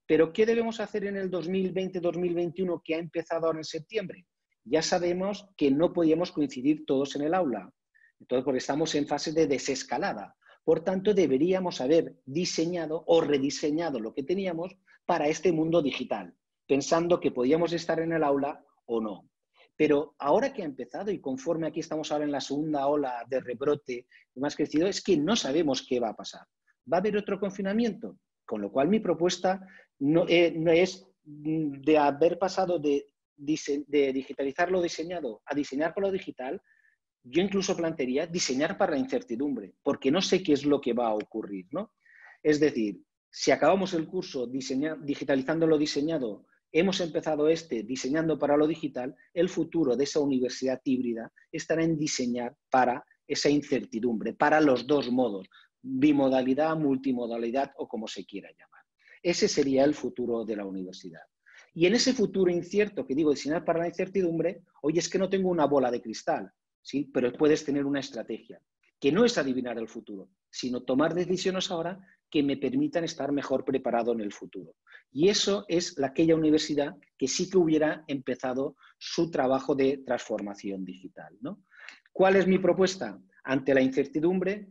Pero ¿qué debemos hacer en el 2020-2021 que ha empezado ahora en septiembre? Ya sabemos que no podíamos coincidir todos en el aula, entonces porque estamos en fase de desescalada. Por tanto, deberíamos haber diseñado o rediseñado lo que teníamos para este mundo digital, pensando que podíamos estar en el aula o no. Pero ahora que ha empezado y conforme aquí estamos ahora en la segunda ola de rebrote más crecido, es que no sabemos qué va a pasar. ¿Va a haber otro confinamiento? Con lo cual mi propuesta no es de haber pasado de digitalizar lo diseñado a diseñar para lo digital. Yo incluso plantearía diseñar para la incertidumbre, porque no sé qué es lo que va a ocurrir, ¿no? Es decir, si acabamos el curso digitalizando lo diseñado, hemos empezado diseñando para lo digital, el futuro de esa universidad híbrida estará en diseñar para esa incertidumbre, para los dos modos, bimodalidad, multimodalidad o como se quiera llamar. Ese sería el futuro de la universidad. Y en ese futuro incierto que digo diseñar para la incertidumbre, oye, es que no tengo una bola de cristal, ¿sí? Pero puedes tener una estrategia, que no es adivinar el futuro, sino tomar decisiones ahora que me permitan estar mejor preparado en el futuro. Y eso es aquella universidad que sí que hubiera empezado su trabajo de transformación digital, ¿no? ¿Cuál es mi propuesta? Ante la incertidumbre,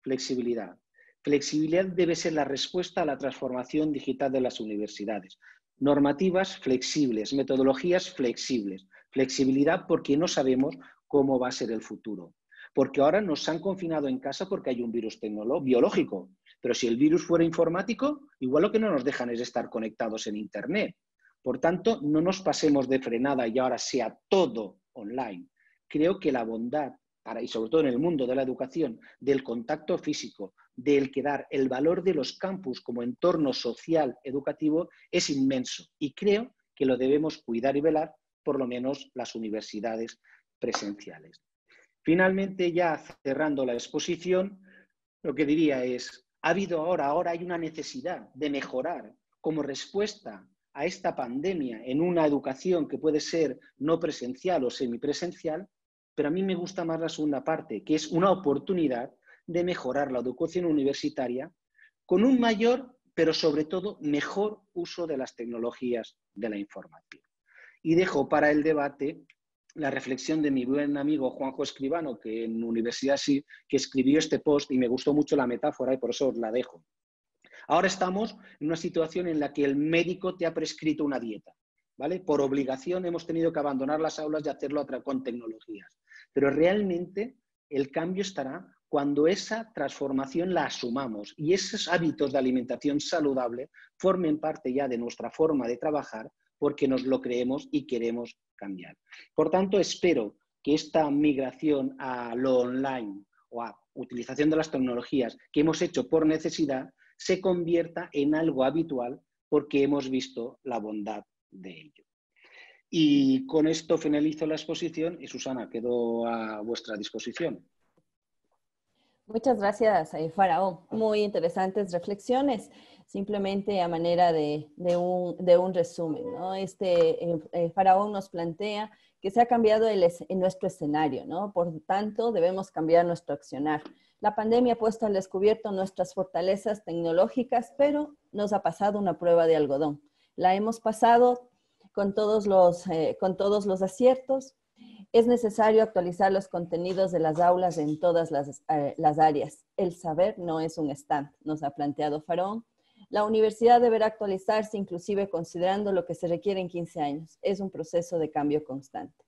flexibilidad. Flexibilidad debe ser la respuesta a la transformación digital de las universidades. Normativas flexibles, metodologías flexibles. Flexibilidad porque no sabemos cómo va a ser el futuro. Porque ahora nos han confinado en casa porque hay un virus biológico. Pero si el virus fuera informático, igual lo que no nos dejan es estar conectados en Internet. Por tanto, no nos pasemos de frenada y ahora sea todo online. Creo que la bondad, y sobre todo en el mundo de la educación, del contacto físico, del quedar, el valor de los campus como entorno social educativo es inmenso. Y creo que lo debemos cuidar y velar, por lo menos las universidades presenciales. Finalmente, ya cerrando la exposición, lo que diría es, ahora hay una necesidad de mejorar como respuesta a esta pandemia en una educación que puede ser no presencial o semipresencial, pero a mí me gusta más la segunda parte, que es una oportunidad de mejorar la educación universitaria con un mayor, pero sobre todo mejor uso de las tecnologías de la información. Y dejo para el debate la reflexión de mi buen amigo Juanjo Escribano, que en Universidad sí, que escribió este post y me gustó mucho la metáfora y por eso os la dejo. Ahora estamos en una situación en la que el médico te ha prescrito una dieta, ¿vale? Por obligación hemos tenido que abandonar las aulas y hacerlo con tecnologías. Pero realmente el cambio estará cuando esa transformación la asumamos y esos hábitos de alimentación saludable formen parte ya de nuestra forma de trabajar porque nos lo creemos y queremos cambiar. Por tanto, espero que esta migración a lo online o a utilización de las tecnologías que hemos hecho por necesidad se convierta en algo habitual porque hemos visto la bondad de ello. Y con esto finalizo la exposición y Susana, quedo a vuestra disposición. Muchas gracias, Faraón. Muy interesantes reflexiones, simplemente a manera de un resumen, ¿no? Faraón nos plantea que se ha cambiado nuestro escenario, ¿no? Por tanto, debemos cambiar nuestro accionar. La pandemia ha puesto al descubierto nuestras fortalezas tecnológicas, pero nos ha pasado una prueba de algodón. La hemos pasado con todos los aciertos. Es necesario actualizar los contenidos de las aulas en todas las áreas. El saber no es un stand, nos ha planteado Faraón. La universidad deberá actualizarse inclusive considerando lo que se requiere en 15 años. Es un proceso de cambio constante.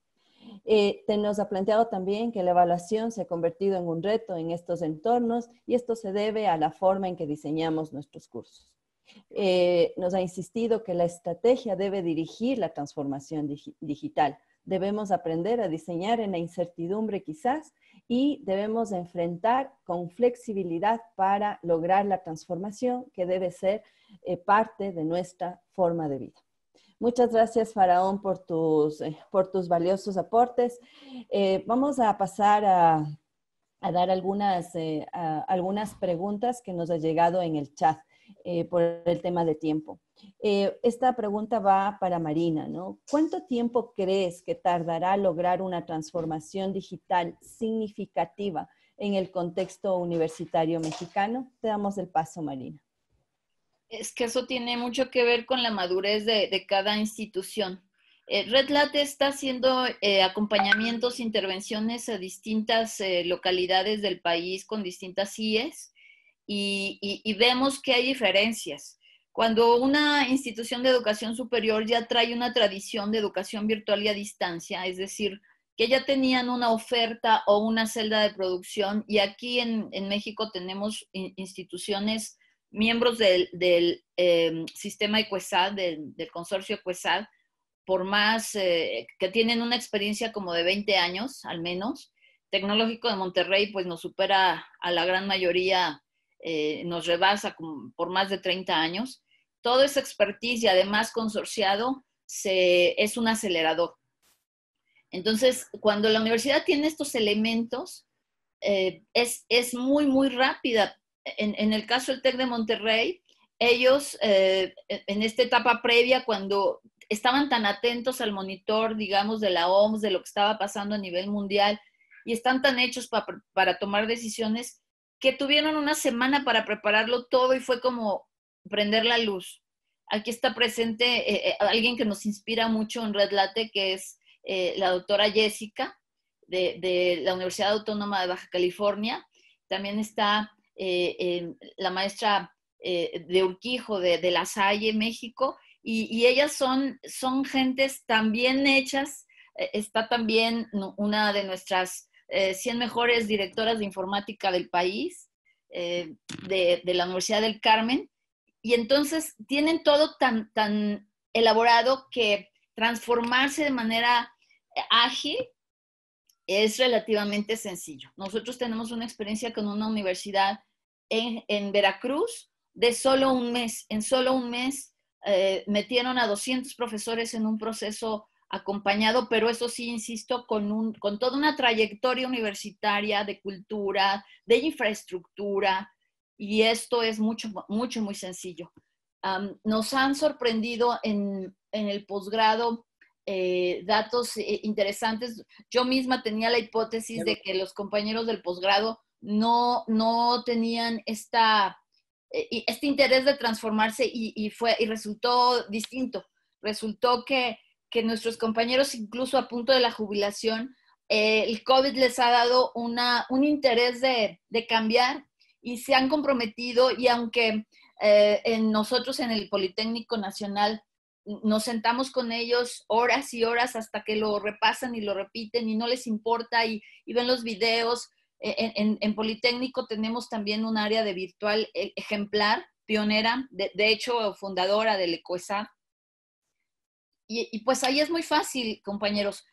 Nos ha planteado también que la evaluación se ha convertido en un reto en estos entornos y esto se debe a la forma en que diseñamos nuestros cursos. Nos ha insistido que la estrategia debe dirigir la transformación digital. Debemos aprender a diseñar en la incertidumbre quizás y debemos enfrentar con flexibilidad para lograr la transformación que debe ser parte de nuestra forma de vida. Muchas gracias, Faraón, por tus valiosos aportes. Vamos a pasar a dar algunas preguntas que nos ha llegado en el chat por el tema de tiempo. Esta pregunta va para Marina, ¿no? ¿Cuánto tiempo crees que tardará lograr una transformación digital significativa en el contexto universitario mexicano? Te damos el paso, Marina. Es que eso tiene mucho que ver con la madurez de cada institución. Red Late está haciendo acompañamientos, intervenciones a distintas localidades del país con distintas IES y vemos que hay diferencias. Cuando una institución de educación superior ya trae una tradición de educación virtual y a distancia, es decir, que ya tenían una oferta o una celda de producción, y aquí en México tenemos instituciones, miembros del sistema EQUESAD, del consorcio EQUESAD, por más que tienen una experiencia como de 20 años al menos. Tecnológico de Monterrey pues nos supera a la gran mayoría, nos rebasa por más de 30 años. Todo esa expertise y además consorciado es un acelerador. Entonces, cuando la universidad tiene estos elementos, es muy, muy rápida. En el caso del TEC de Monterrey, ellos en esta etapa previa, cuando estaban tan atentos al monitor, digamos, de la OMS, de lo que estaba pasando a nivel mundial, y están tan hechos para tomar decisiones, que tuvieron una semana para prepararlo todo y fue como prender la luz. Aquí está presente alguien que nos inspira mucho en Red Late, que es la doctora Jessica, de la Universidad Autónoma de Baja California. También está la maestra de Urquijo, de La Salle, México, y ellas son gentes también hechas. Está también una de nuestras 100 mejores directoras de informática del país, de la Universidad del Carmen, y entonces tienen todo tan elaborado que transformarse de manera ágil es relativamente sencillo. Nosotros tenemos una experiencia con una universidad en Veracruz de solo un mes. En solo un mes metieron a 200 profesores en un proceso acompañado, pero eso sí, insisto, con toda una trayectoria universitaria de cultura, de infraestructura, y esto es mucho, mucho, muy sencillo. Nos han sorprendido en el posgrado datos interesantes. Yo misma tenía la hipótesis de que los compañeros del posgrado no tenían este interés de transformarse y resultó distinto. Resultó que nuestros compañeros, incluso a punto de la jubilación, el COVID les ha dado un interés de cambiar y se han comprometido, y aunque nosotros en el Politécnico Nacional nos sentamos con ellos horas y horas hasta que lo repasan y lo repiten y no les importa y ven los videos. En Politécnico tenemos también un área de virtual ejemplar, pionera, de hecho fundadora del EQUESAD. Y pues ahí es muy fácil, compañeros.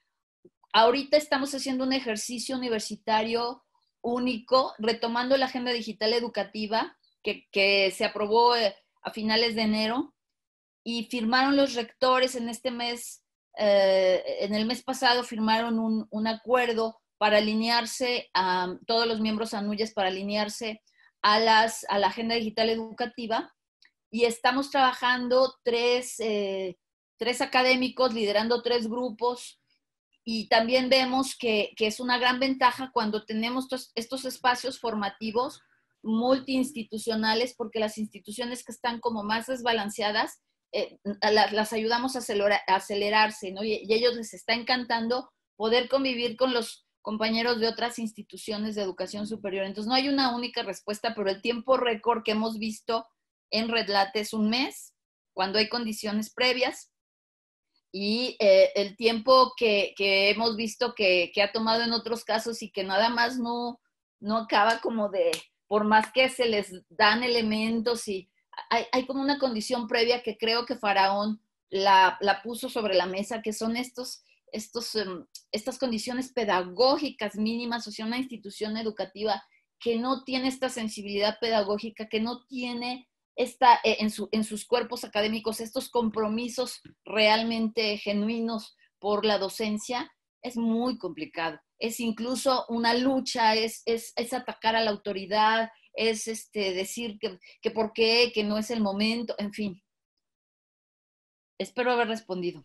Ahorita estamos haciendo un ejercicio universitario único, retomando la Agenda Digital Educativa que se aprobó a finales de enero, y firmaron los rectores en este mes, en el mes pasado firmaron un acuerdo para alinearse, a todos los miembros ANUYES, para alinearse a la Agenda Digital Educativa, y estamos trabajando tres académicos liderando 3 grupos, y también vemos que es una gran ventaja cuando tenemos estos espacios formativos multiinstitucionales, porque las instituciones que están como más desbalanceadas, las ayudamos a acelerarse, ¿no? Y a ellos les está encantando poder convivir con los compañeros de otras instituciones de educación superior. Entonces no hay una única respuesta, pero el tiempo récord que hemos visto en Red Late es un mes, cuando hay condiciones previas, y el tiempo que hemos visto que ha tomado en otros casos y que nada más no acaba como de, por más que se les dan elementos, y hay como una condición previa que creo que Faraón la puso sobre la mesa, que son estas condiciones pedagógicas mínimas. O sea, una institución educativa que no tiene esta sensibilidad pedagógica, que no tiene en sus cuerpos académicos estos compromisos realmente genuinos por la docencia, es muy complicado. Es incluso una lucha, es atacar a la autoridad, es decir que por qué, que no es el momento, en fin. Espero haber respondido.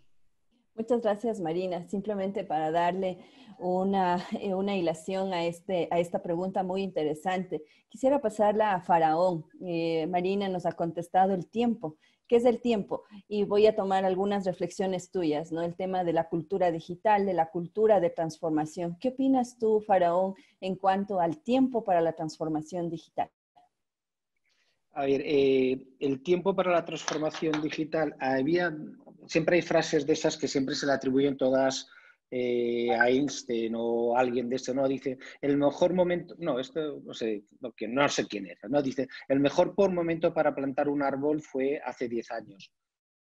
Muchas gracias, Marina. Simplemente para darle una hilación a esta pregunta muy interesante, quisiera pasarla a Faraón. Marina nos ha contestado el tiempo. ¿Qué es el tiempo? Y voy a tomar algunas reflexiones tuyas, ¿no? El tema de la cultura digital, de la cultura de transformación. ¿Qué opinas tú, Faraón, en cuanto al tiempo para la transformación digital? A ver, el tiempo para la transformación digital, siempre hay frases de esas que siempre se le atribuyen todas a Einstein o alguien de ese, ¿no? Dice, el mejor momento, no, esto no sé, no sé quién era, ¿no? Dice, el mejor momento para plantar un árbol fue hace 10 años,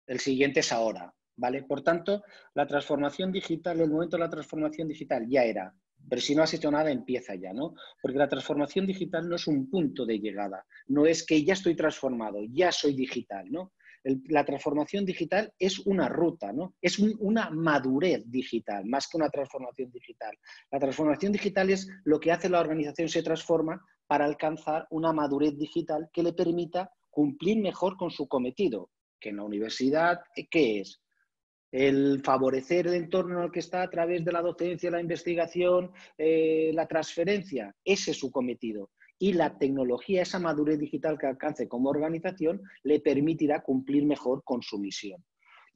el siguiente es ahora, ¿vale? Por tanto, la transformación digital, el momento de la transformación digital ya era, pero si no has hecho nada, empieza ya, ¿no? Porque la transformación digital no es un punto de llegada, no es que ya estoy transformado, ya soy digital, ¿no? La transformación digital es una ruta, ¿no? Es una madurez digital, más que una transformación digital. La transformación digital es lo que hace la organización se transforma para alcanzar una madurez digital que le permita cumplir mejor con su cometido, que en la universidad, ¿qué es? El favorecer el entorno en el que está a través de la docencia, la investigación, la transferencia. Ese es su cometido. Y la tecnología, esa madurez digital que alcance como organización, le permitirá cumplir mejor con su misión.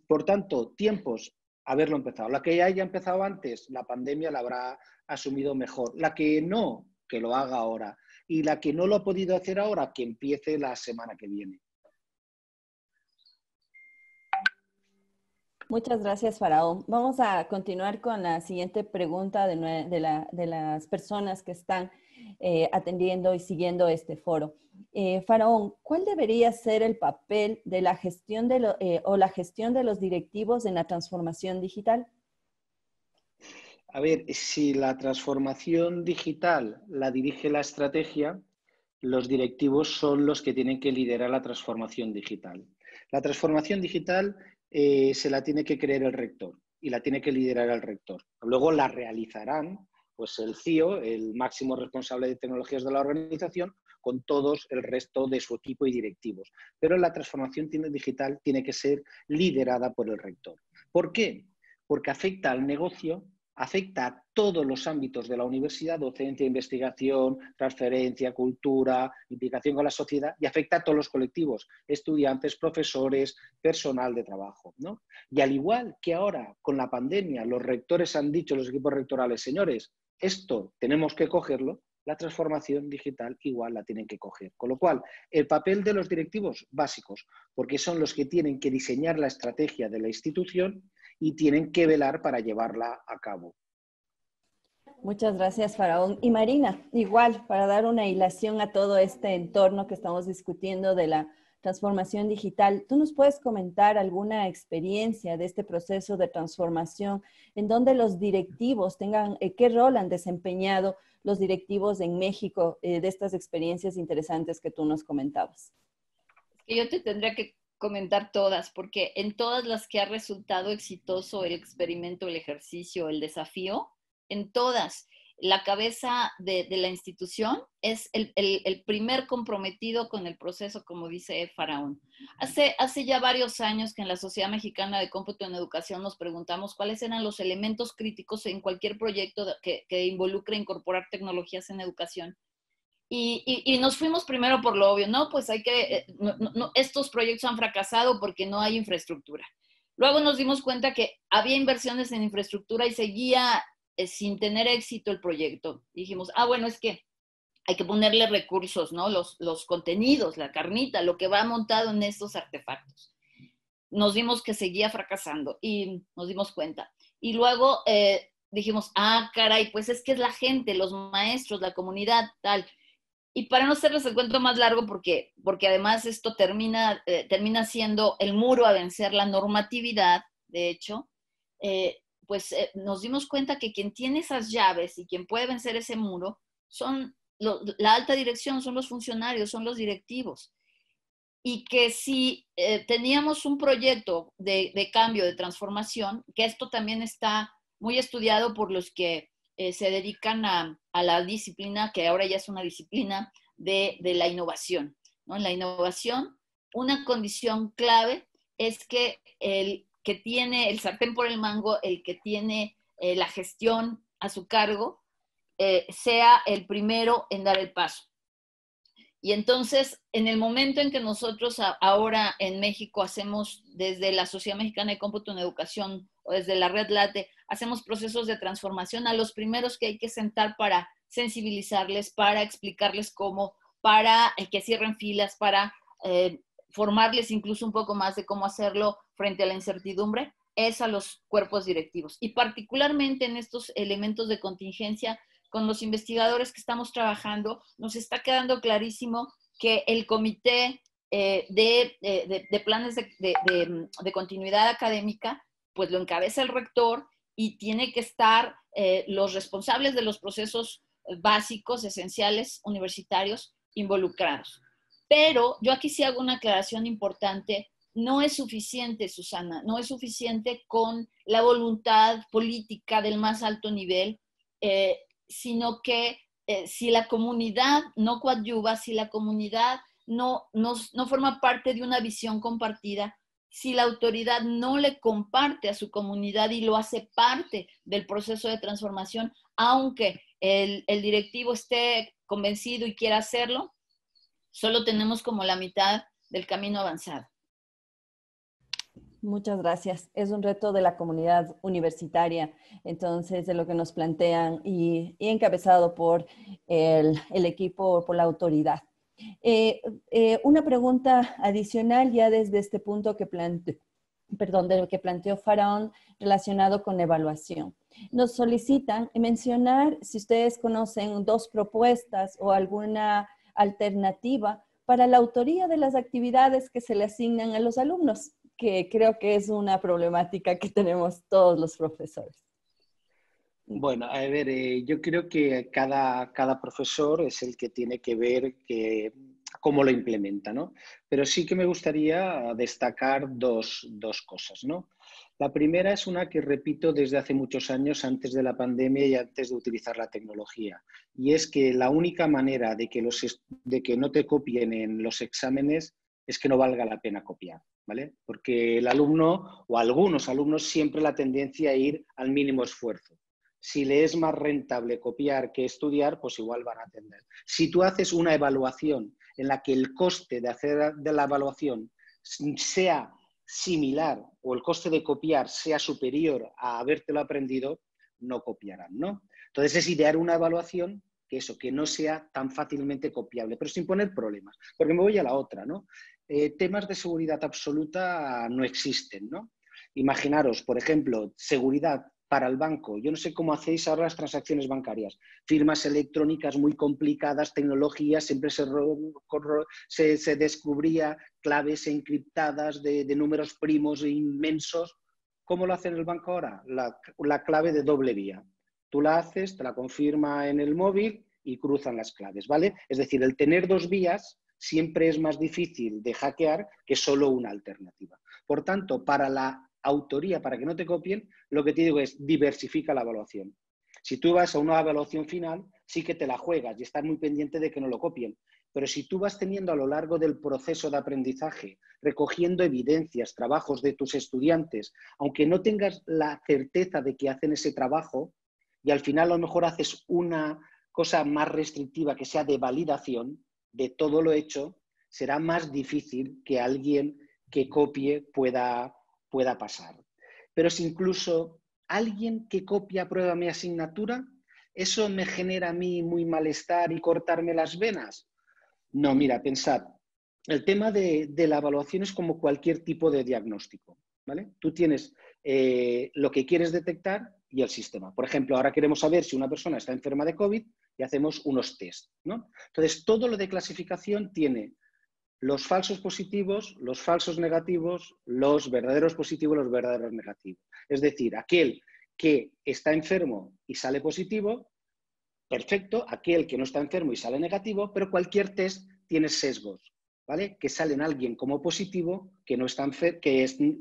Por tanto, tiempos, haberlo empezado. La que ya haya empezado antes, la pandemia la habrá asumido mejor. La que no, que lo haga ahora. Y la que no lo ha podido hacer ahora, que empiece la semana que viene. Muchas gracias, Faraón. Vamos a continuar con la siguiente pregunta de las personas que están atendiendo y siguiendo este foro. Faraón, ¿cuál debería ser el papel de la gestión o la gestión de los directivos en la transformación digital? A ver, si la transformación digital la dirige la estrategia, los directivos son los que tienen que liderar la transformación digital. La transformación digital se la tiene que creer el rector y la tiene que liderar el rector. Luego la realizarán pues el CIO, el máximo responsable de tecnologías de la organización, con todos el resto de su equipo y directivos. Pero la transformación digital tiene que ser liderada por el rector. ¿Por qué? Porque afecta al negocio, afecta a todos los ámbitos de la universidad, docencia, investigación, transferencia, cultura, implicación con la sociedad, y afecta a todos los colectivos, estudiantes, profesores, personal de trabajo, ¿no? Y al igual que ahora con la pandemia, los rectores han dicho, los equipos rectorales, señores, esto tenemos que cogerlo, la transformación digital igual la tienen que coger. Con lo cual, el papel de los directivos básicos, porque son los que tienen que diseñar la estrategia de la institución y tienen que velar para llevarla a cabo. Muchas gracias, Faraón. Y Marina, igual, para dar una hilación a todo este entorno que estamos discutiendo de la transformación digital, ¿tú nos puedes comentar alguna experiencia de este proceso de transformación en donde los directivos tengan, qué rol han desempeñado los directivos en México de estas experiencias interesantes que tú nos comentabas? Yo te tendría que comentar todas, porque en todas las que ha resultado exitoso el experimento, el ejercicio, el desafío, en todas, la cabeza de la institución es el primer comprometido con el proceso, como dice Faraón. Hace ya varios años que en la Sociedad Mexicana de Cómputo en Educación nos preguntamos cuáles eran los elementos críticos en cualquier proyecto que involucre incorporar tecnologías en educación. Y nos fuimos primero por lo obvio, ¿no? Pues estos proyectos han fracasado porque no hay infraestructura. Luego nos dimos cuenta que había inversiones en infraestructura y seguía sin tener éxito el proyecto. Dijimos, bueno, es que hay que ponerle recursos, ¿no? Los contenidos, la carnita, lo que va montado en estos artefactos. Nos vimos que seguía fracasando y nos dimos cuenta. Y luego dijimos, caray, pues es que es la gente, los maestros, la comunidad, tal. Y para no hacerles el cuento más largo, porque además esto termina siendo el muro a vencer la normatividad, de hecho, nos dimos cuenta que quien tiene esas llaves y quien puede vencer ese muro son la alta dirección, son los funcionarios, son los directivos. Y que si teníamos un proyecto de cambio, de transformación, que esto también está muy estudiado por los que se dedican a la disciplina, que ahora ya es una disciplina de la innovación, ¿no? En la innovación, una condición clave es que que tiene el sartén por el mango, el que tiene la gestión a su cargo, sea el primero en dar el paso. Y entonces, en el momento en que nosotros ahora en México hacemos, desde la Sociedad Mexicana de Cómputo en Educación o desde la Red Late, hacemos procesos de transformación, a los primeros que hay que sentar para sensibilizarles, para explicarles cómo, para que cierren filas, para formarles incluso un poco más de cómo hacerlo frente a la incertidumbre, es a los cuerpos directivos. Y particularmente en estos elementos de contingencia, con los investigadores que estamos trabajando, nos está quedando clarísimo que el comité de planes de continuidad académica, pues lo encabeza el rector y tiene que estar los responsables de los procesos básicos, esenciales, universitarios, involucrados. Pero yo aquí sí hago una aclaración importante. No es suficiente, Susana, no es suficiente con la voluntad política del más alto nivel, sino que si la comunidad no coadyuva, si la comunidad no forma parte de una visión compartida, si la autoridad no le comparte a su comunidad y lo hace parte del proceso de transformación, aunque el directivo esté convencido y quiera hacerlo, solo tenemos como la mitad del camino avanzado. Muchas gracias. Es un reto de la comunidad universitaria, entonces, de lo que nos plantean y encabezado por el equipo, por la autoridad. Una pregunta adicional ya desde este punto que planteó Faraón relacionado con evaluación. Nos solicitan mencionar si ustedes conocen 2 propuestas o alguna alternativa para la autoría de las actividades que se le asignan a los alumnos, que creo que es una problemática que tenemos todos los profesores. Bueno, a ver, yo creo que cada profesor es el que tiene que ver cómo lo implementa, ¿no? Pero sí que me gustaría destacar dos cosas, ¿no? La primera es una que repito desde hace muchos años, antes de la pandemia y antes de utilizar la tecnología, y es que la única manera de que no te copien en los exámenes es que no valga la pena copiar, ¿vale? Porque el alumno o algunos alumnos siempre la tendencia a ir al mínimo esfuerzo. Si le es más rentable copiar que estudiar, pues igual van a atender. Si tú haces una evaluación en la que el coste de hacer de la evaluación sea similar o el coste de copiar sea superior a habértelo aprendido, no copiarán, ¿no? Entonces es idear una evaluación que no sea tan fácilmente copiable, pero sin poner problemas. Porque me voy a la otra, ¿no? Temas de seguridad absoluta no existen, ¿no? Imaginaros, por ejemplo, seguridad para el banco. Yo no sé cómo hacéis ahora las transacciones bancarias. Firmas electrónicas muy complicadas, tecnologías, siempre se descubría claves encriptadas de números primos inmensos. ¿Cómo lo hace en el banco ahora? La clave de doble vía. Tú la haces, te la confirma en el móvil y cruzan las claves, ¿vale? Es decir, el tener 2 vías siempre es más difícil de hackear que solo una alternativa. Por tanto, para la autoría, para que no te copien, lo que te digo es diversifica la evaluación. Si tú vas a una evaluación final, sí que te la juegas y estás muy pendiente de que no lo copien. Pero si tú vas teniendo a lo largo del proceso de aprendizaje, recogiendo evidencias, trabajos de tus estudiantes, aunque no tengas la certeza de que hacen ese trabajo, y al final a lo mejor haces una cosa más restrictiva que sea de validación de todo lo hecho, será más difícil que alguien que copie pueda pasar. Pero si incluso alguien que copia aprueba mi asignatura, ¿eso me genera a mí muy malestar y cortarme las venas? No, mira, pensad, el tema de la evaluación es como cualquier tipo de diagnóstico, ¿vale? Tú tienes lo que quieres detectar y el sistema. Por ejemplo, ahora queremos saber si una persona está enferma de COVID y hacemos unos test, ¿no? Entonces, todo lo de clasificación tiene los falsos positivos, los falsos negativos, los verdaderos positivos, los verdaderos negativos. Es decir, aquel que está enfermo y sale positivo, perfecto, aquel que no está enfermo y sale negativo, pero cualquier test tiene sesgos, ¿vale? Que sale en alguien como positivo, que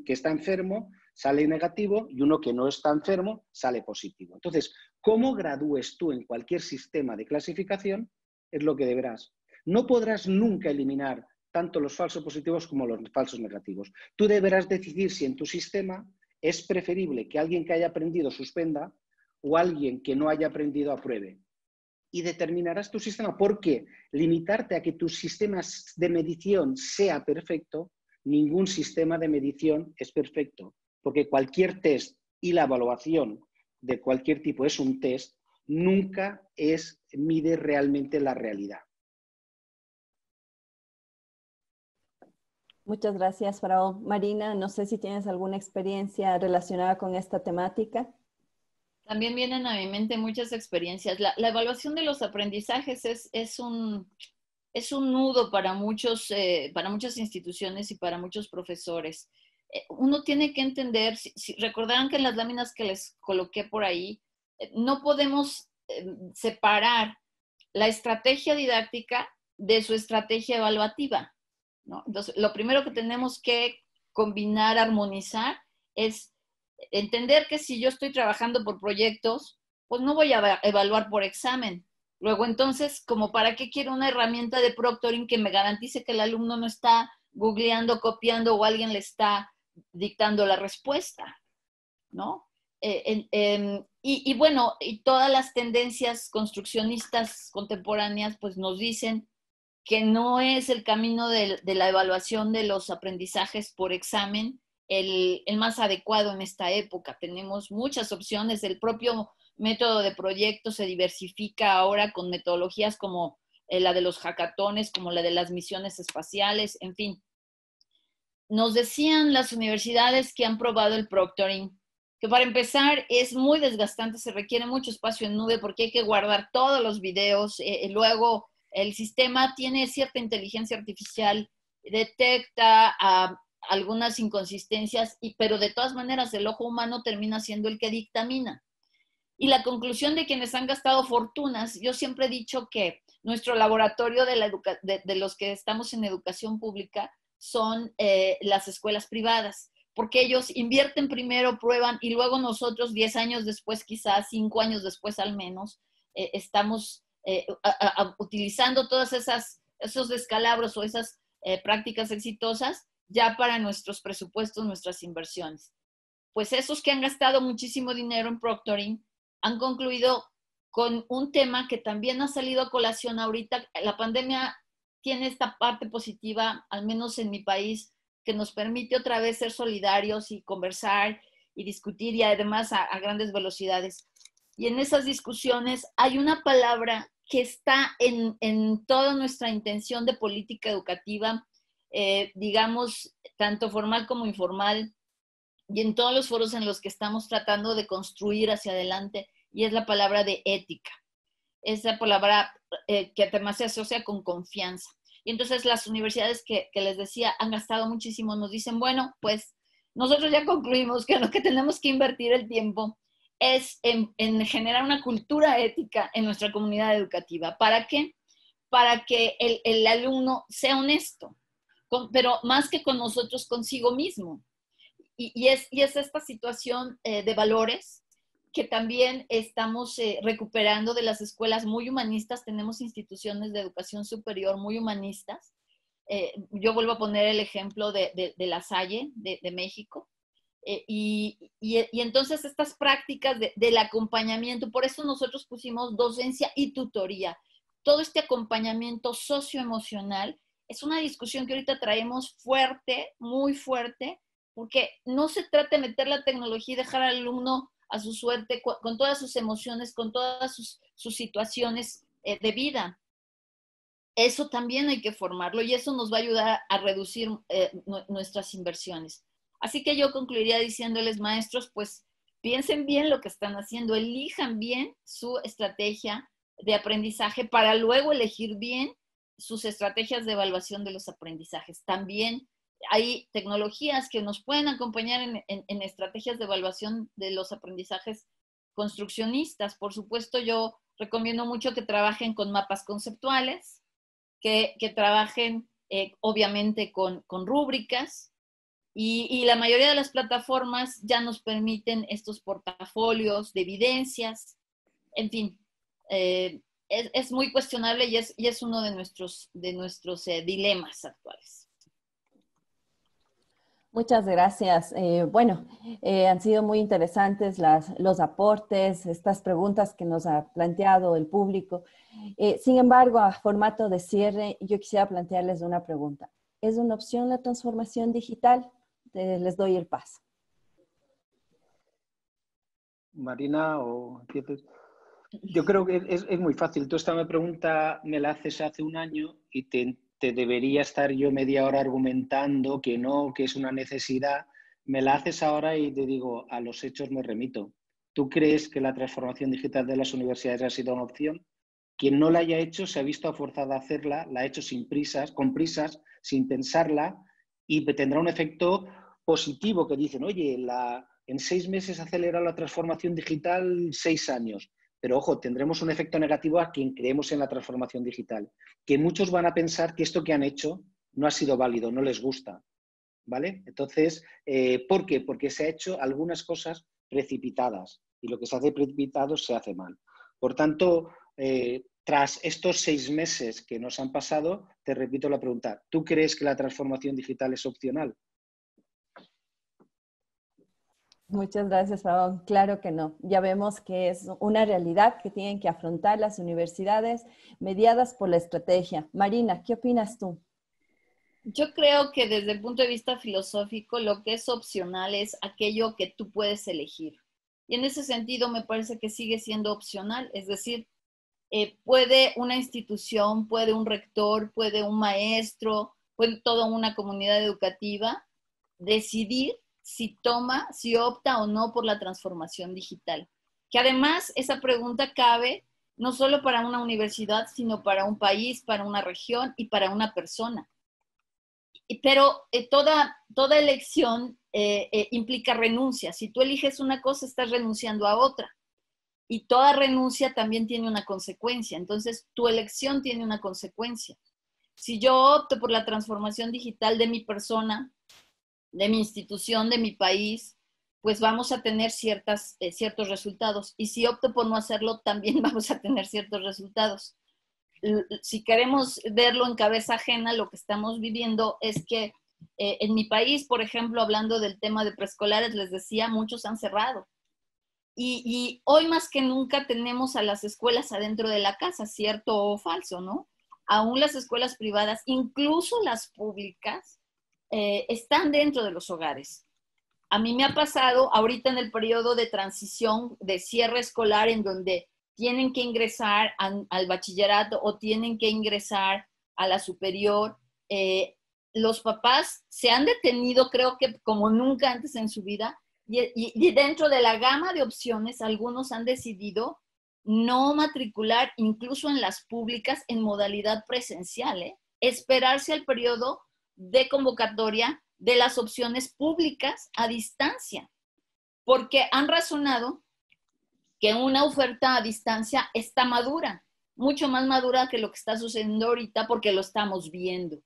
está enfermo, sale negativo, y uno que no está enfermo, sale positivo. Entonces, cómo gradúes tú en cualquier sistema de clasificación es lo que deberás. No podrás nunca eliminar tanto los falsos positivos como los falsos negativos. Tú deberás decidir si en tu sistema Es preferible que alguien que haya aprendido suspenda o alguien que no haya aprendido apruebe. Y determinarás tu sistema, porque limitarte a que tu sistema de medición sea perfecto, ningún sistema de medición es perfecto, porque cualquier test y la evaluación de cualquier tipo es un test, nunca mide realmente la realidad. Muchas gracias, Frau. Marina, no sé si tienes alguna experiencia relacionada con esta temática. También vienen a mi mente muchas experiencias. La evaluación de los aprendizajes es un nudo para muchas instituciones y para muchos profesores. Uno tiene que entender, recordarán que en las láminas que les coloqué por ahí, no podemos separar la estrategia didáctica de su estrategia evaluativa, ¿no? Entonces, lo primero que tenemos que combinar, armonizar, es entender que si yo estoy trabajando por proyectos, pues no voy a evaluar por examen. Luego, entonces, como para qué quiero una herramienta de proctoring que me garantice que el alumno no está googleando, copiando o alguien le está dictando la respuesta, ¿no? Y bueno, y todas las tendencias construccionistas contemporáneas pues nos dicen que no es el camino de la evaluación de los aprendizajes por examen el más adecuado en esta época. Tenemos muchas opciones, el propio método de proyecto se diversifica ahora con metodologías como la de los hackatones, como la de las misiones espaciales, en fin. Nos decían las universidades que han probado el proctoring, que para empezar es muy desgastante, se requiere mucho espacio en nube porque hay que guardar todos los videos, luego el sistema tiene cierta inteligencia artificial, detecta algunas inconsistencias, pero de todas maneras el ojo humano termina siendo el que dictamina. Y la conclusión de quienes han gastado fortunas, yo siempre he dicho que nuestro laboratorio de los que estamos en educación pública son las escuelas privadas, porque ellos invierten primero, prueban y luego nosotros 10 años después, quizás 5 años después al menos, estamos utilizando todas esos descalabros o esas prácticas exitosas ya para nuestros presupuestos, nuestras inversiones. Pues esos que han gastado muchísimo dinero en proctoring han concluido con un tema que también ha salido a colación ahorita. La pandemia tiene esta parte positiva, al menos en mi país, que nos permite otra vez ser solidarios y conversar y discutir y además a grandes velocidades. Y en esas discusiones hay una palabra que está en toda nuestra intención de política educativa, digamos, tanto formal como informal, y en todos los foros en los que estamos tratando de construir hacia adelante, y es la palabra de ética. Esa palabra que además se asocia con confianza. Y entonces las universidades que les decía han gastado muchísimo, nos dicen, bueno, pues nosotros ya concluimos que lo que tenemos que invertir el tiempo es en generar una cultura ética en nuestra comunidad educativa. ¿Para qué? Para que el alumno sea honesto, pero más que con nosotros, consigo mismo. Y es esta situación de valores que también estamos recuperando de las escuelas muy humanistas. Tenemos instituciones de educación superior muy humanistas. Yo vuelvo a poner el ejemplo de La Salle, de México. Y entonces estas prácticas del acompañamiento, por eso nosotros pusimos docencia y tutoría. Todo este acompañamiento socioemocional es una discusión que ahorita traemos fuerte, muy fuerte, porque no se trata de meter la tecnología y dejar al alumno a su suerte con todas sus emociones, con todas sus situaciones de vida. Eso también hay que formarlo y eso nos va a ayudar a reducir nuestras inversiones. Así que yo concluiría diciéndoles, maestros, pues piensen bien lo que están haciendo, elijan bien su estrategia de aprendizaje para luego elegir bien sus estrategias de evaluación de los aprendizajes. También hay tecnologías que nos pueden acompañar en estrategias de evaluación de los aprendizajes construccionistas. Por supuesto, yo recomiendo mucho que trabajen con mapas conceptuales, que trabajen obviamente con rúbricas y la mayoría de las plataformas ya nos permiten estos portafolios de evidencias. En fin, es muy cuestionable y es uno de nuestros dilemas actuales. Muchas gracias. Han sido muy interesantes los aportes, estas preguntas que nos ha planteado el público. Sin embargo, a formato de cierre, yo quisiera plantearles una pregunta. ¿Es una opción la transformación digital? Les doy el paso. Marina, yo creo que es muy fácil. Tú esta pregunta me la haces hace un año y te debería estar yo media hora argumentando que no, que es una necesidad. Me la haces ahora y te digo, a los hechos me remito. ¿Tú crees que la transformación digital de las universidades ha sido una opción? Quien no la haya hecho se ha visto forzado a hacerla, la ha hecho sin prisas, con prisas, sin pensarla, y tendrá un efecto positivo que dicen, oye, en 6 meses ha acelerado la transformación digital 6 años. Pero ojo, tendremos un efecto negativo a quien creemos en la transformación digital, que muchos van a pensar que esto que han hecho no ha sido válido, no les gusta, ¿vale? Entonces, ¿por qué? Porque se ha hecho algunas cosas precipitadas y lo que se hace precipitado se hace mal. Por tanto, tras estos 6 meses que nos han pasado, te repito la pregunta, ¿tú crees que la transformación digital es opcional? Muchas gracias, Pablo. Claro que no. Ya vemos que es una realidad que tienen que afrontar las universidades mediadas por la estrategia. Marina, ¿qué opinas tú? Yo creo que desde el punto de vista filosófico, lo que es opcional es aquello que tú puedes elegir. Y en ese sentido me parece que sigue siendo opcional, es decir, puede una institución, puede un rector, puede un maestro, puede toda una comunidad educativa decidir si opta o no por la transformación digital. Que además esa pregunta cabe no solo para una universidad, sino para un país, para una región y para una persona. Pero toda elección implica renuncia. Si tú eliges una cosa, estás renunciando a otra. Y toda renuncia también tiene una consecuencia. Entonces, tu elección tiene una consecuencia. Si yo opto por la transformación digital de mi persona, de mi institución, de mi país, pues vamos a tener ciertos resultados. Y si opto por no hacerlo, también vamos a tener ciertos resultados. Si queremos verlo en cabeza ajena, lo que estamos viviendo es que en mi país, por ejemplo, hablando del tema de preescolares, les decía, muchos han cerrado. Y hoy más que nunca tenemos a las escuelas adentro de la casa, cierto o falso, ¿no? Aún las escuelas privadas, incluso las públicas, están dentro de los hogares. A mí me ha pasado ahorita en el periodo de transición, de cierre escolar, en donde tienen que ingresar al bachillerato o tienen que ingresar a la superior. Los papás se han detenido, creo que como nunca antes en su vida, y dentro de la gama de opciones, algunos han decidido no matricular, incluso en las públicas, en modalidad presencial, esperarse al periodo de convocatoria de las opciones públicas a distancia, porque han razonado que una oferta a distancia está madura, mucho más madura que lo que está sucediendo ahorita porque lo estamos viendo.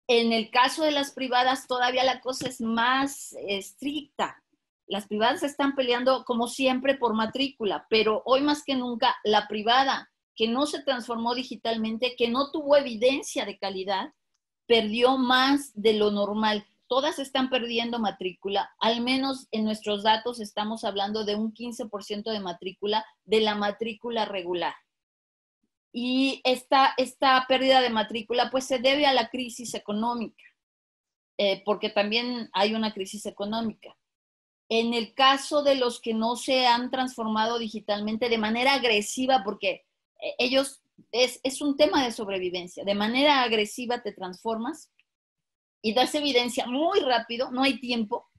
En el caso de las privadas todavía la cosa es más estricta. Las privadas están peleando como siempre por matrícula, pero hoy más que nunca la privada que no se transformó digitalmente, que no tuvo evidencia de calidad, perdió más de lo normal. Todas están perdiendo matrícula, al menos en nuestros datos estamos hablando de un 15% de matrícula de la matrícula regular. Y esta pérdida de matrícula pues se debe a la crisis económica, porque también hay una crisis económica. En el caso de los que no se han transformado digitalmente de manera agresiva, porque ellos es un tema de sobrevivencia, de manera agresiva te transformas y das evidencia muy rápido, no hay tiempo,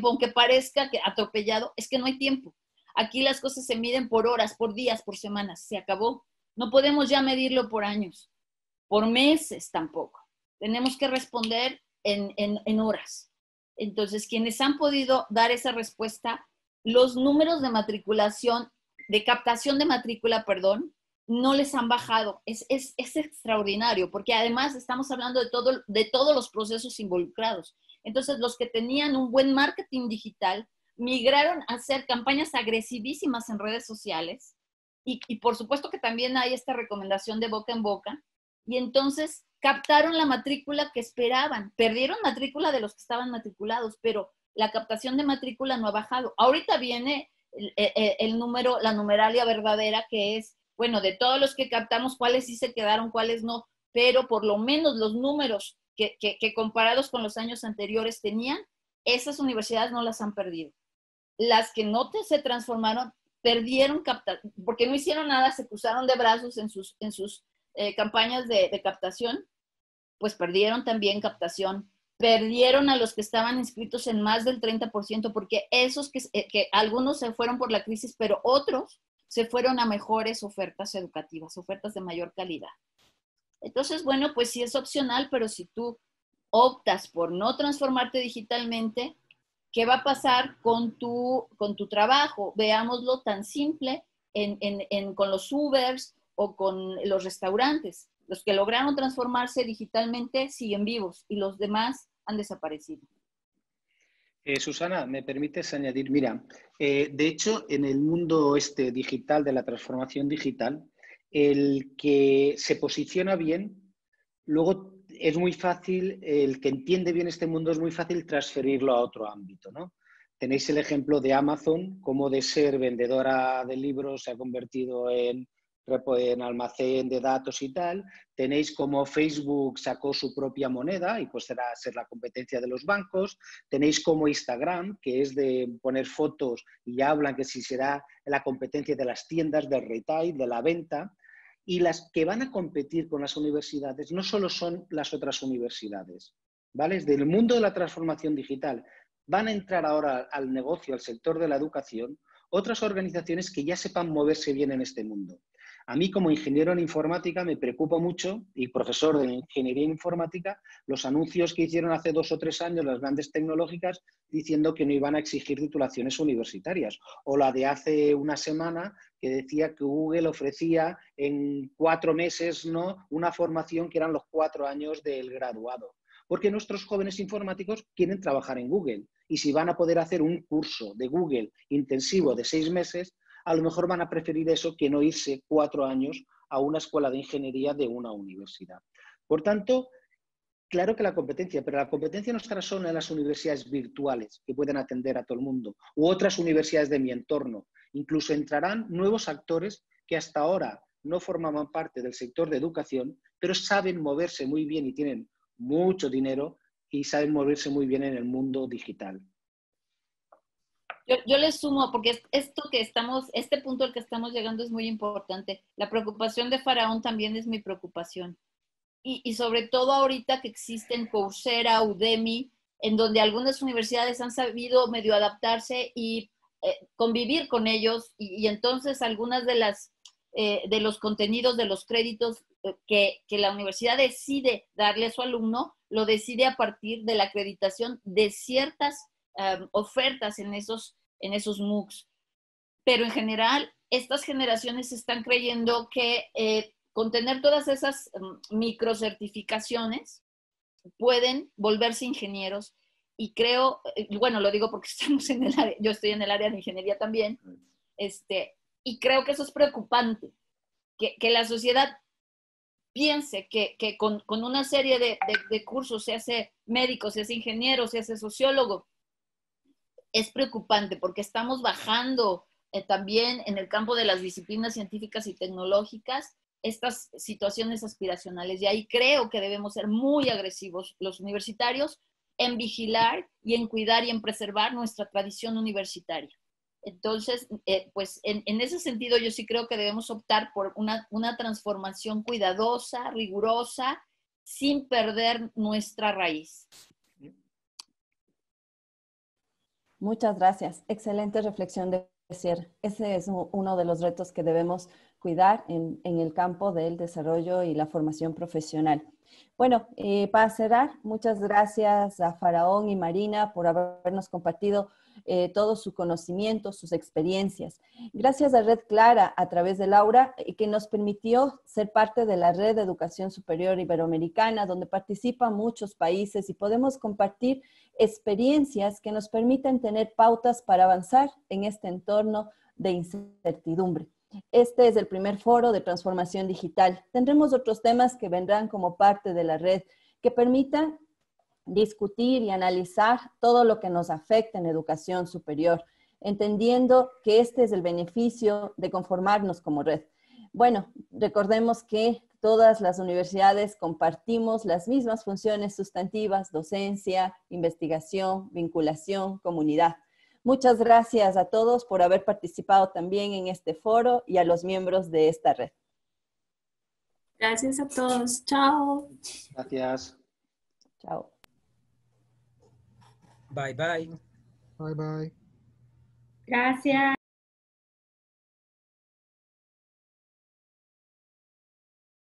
aunque parezca que atropellado, es que no hay tiempo. Aquí las cosas se miden por horas, por días, por semanas, se acabó. No podemos ya medirlo por años, por meses tampoco. Tenemos que responder en horas. Entonces, quienes han podido dar esa respuesta, los números de matriculación, de captación de matrícula, perdón, no les han bajado. Es extraordinario, porque además estamos hablando de todos los procesos involucrados. Entonces, los que tenían un buen marketing digital migraron a hacer campañas agresivísimas en redes sociales y por supuesto que también hay esta recomendación de boca en boca, y entonces captaron la matrícula que esperaban. Perdieron matrícula de los que estaban matriculados, pero la captación de matrícula no ha bajado. Ahorita viene el número, la numeralia verdadera, que es, bueno, de todos los que captamos, cuáles sí se quedaron, cuáles no, pero por lo menos los números que comparados con los años anteriores tenían, esas universidades no las han perdido. Las que no se transformaron, perdieron captación, porque no hicieron nada, se cruzaron de brazos en sus campañas de captación, pues perdieron también captación, perdieron a los que estaban inscritos en más del 30%, porque esos que algunos se fueron por la crisis, pero otros se fueron a mejores ofertas educativas, ofertas de mayor calidad. Entonces, bueno, pues sí es opcional, pero si tú optas por no transformarte digitalmente, ¿qué va a pasar con tu trabajo? Veámoslo tan simple con los Ubers o con los restaurantes. Los que lograron transformarse digitalmente siguen vivos y los demás han desaparecido. Susana, ¿me permites añadir? Mira, de hecho, en el mundo digital, de la transformación digital, el que se posiciona bien, luego es muy fácil, el que entiende bien este mundo es muy fácil transferirlo a otro ámbito, ¿no? Tenéis el ejemplo de Amazon, cómo de ser vendedora de libros se ha convertido en almacén de datos y tal. Tenéis como Facebook sacó su propia moneda y pues será ser la competencia de los bancos. Tenéis como Instagram, que es de poner fotos y ya hablan que si será la competencia de las tiendas, del retail, de la venta. Y las que van a competir con las universidades no solo son las otras universidades, ¿vale? Desde el mundo de la transformación digital van a entrar ahora al negocio, al sector de la educación, otras organizaciones que ya sepan moverse bien en este mundo. A mí, como ingeniero en informática, me preocupa mucho, y profesor de ingeniería informática, los anuncios que hicieron hace 2 o 3 años las grandes tecnológicas diciendo que no iban a exigir titulaciones universitarias. O la de hace una semana que decía que Google ofrecía en 4 meses, ¿no?, una formación que eran los 4 años del graduado. Porque nuestros jóvenes informáticos quieren trabajar en Google. Y si van a poder hacer un curso de Google intensivo de 6 meses, a lo mejor van a preferir eso que no irse 4 años a una escuela de ingeniería de una universidad. Por tanto, claro que la competencia, pero la competencia no estará solo en las universidades virtuales que pueden atender a todo el mundo u otras universidades de mi entorno. Incluso entrarán nuevos actores que hasta ahora no formaban parte del sector de educación, pero saben moverse muy bien y tienen mucho dinero y saben moverse muy bien en el mundo digital. Yo le sumo, porque este punto al que estamos llegando es muy importante. La preocupación de Faraón también es mi preocupación. Y sobre todo ahorita que existen Coursera, Udemy, en donde algunas universidades han sabido medio adaptarse y convivir con ellos, y entonces algunas de los contenidos, de los créditos que la universidad decide darle a su alumno, lo decide a partir de la acreditación de ciertas ofertas en esos MOOCs. Pero en general, estas generaciones están creyendo que con tener todas esas microcertificaciones pueden volverse ingenieros. Y creo, bueno, lo digo porque estamos en el área, yo estoy en el área de ingeniería también, y creo que eso es preocupante, que la sociedad piense que con una serie de cursos se hace médico, se hace ingeniero, se hace sociólogo. Es preocupante porque estamos bajando también en el campo de las disciplinas científicas y tecnológicas estas situaciones aspiracionales. Y ahí creo que debemos ser muy agresivos los universitarios en vigilar y en cuidar y en preservar nuestra tradición universitaria. Entonces, pues en ese sentido yo sí creo que debemos optar por una transformación cuidadosa, rigurosa, sin perder nuestra raíz. Muchas gracias. Excelente reflexión de cierre. Ese es uno de los retos que debemos cuidar en el campo del desarrollo y la formación profesional. Bueno, para cerrar, muchas gracias a Faraón y Marina por habernos compartido todo su conocimiento, sus experiencias. Gracias a Red Clara, a través de Laura, que nos permitió ser parte de la Red de Educación Superior Iberoamericana, donde participan muchos países y podemos compartir experiencias que nos permiten tener pautas para avanzar en este entorno de incertidumbre. Este es el primer foro de transformación digital. Tendremos otros temas que vendrán como parte de la red que permitan discutir y analizar todo lo que nos afecta en educación superior, entendiendo que este es el beneficio de conformarnos como red. Bueno, recordemos que todas las universidades compartimos las mismas funciones sustantivas: docencia, investigación, vinculación, comunidad. Muchas gracias a todos por haber participado también en este foro y a los miembros de esta red. Gracias a todos. Chao. Gracias. Chao. Bye, bye. Bye, bye. Gracias.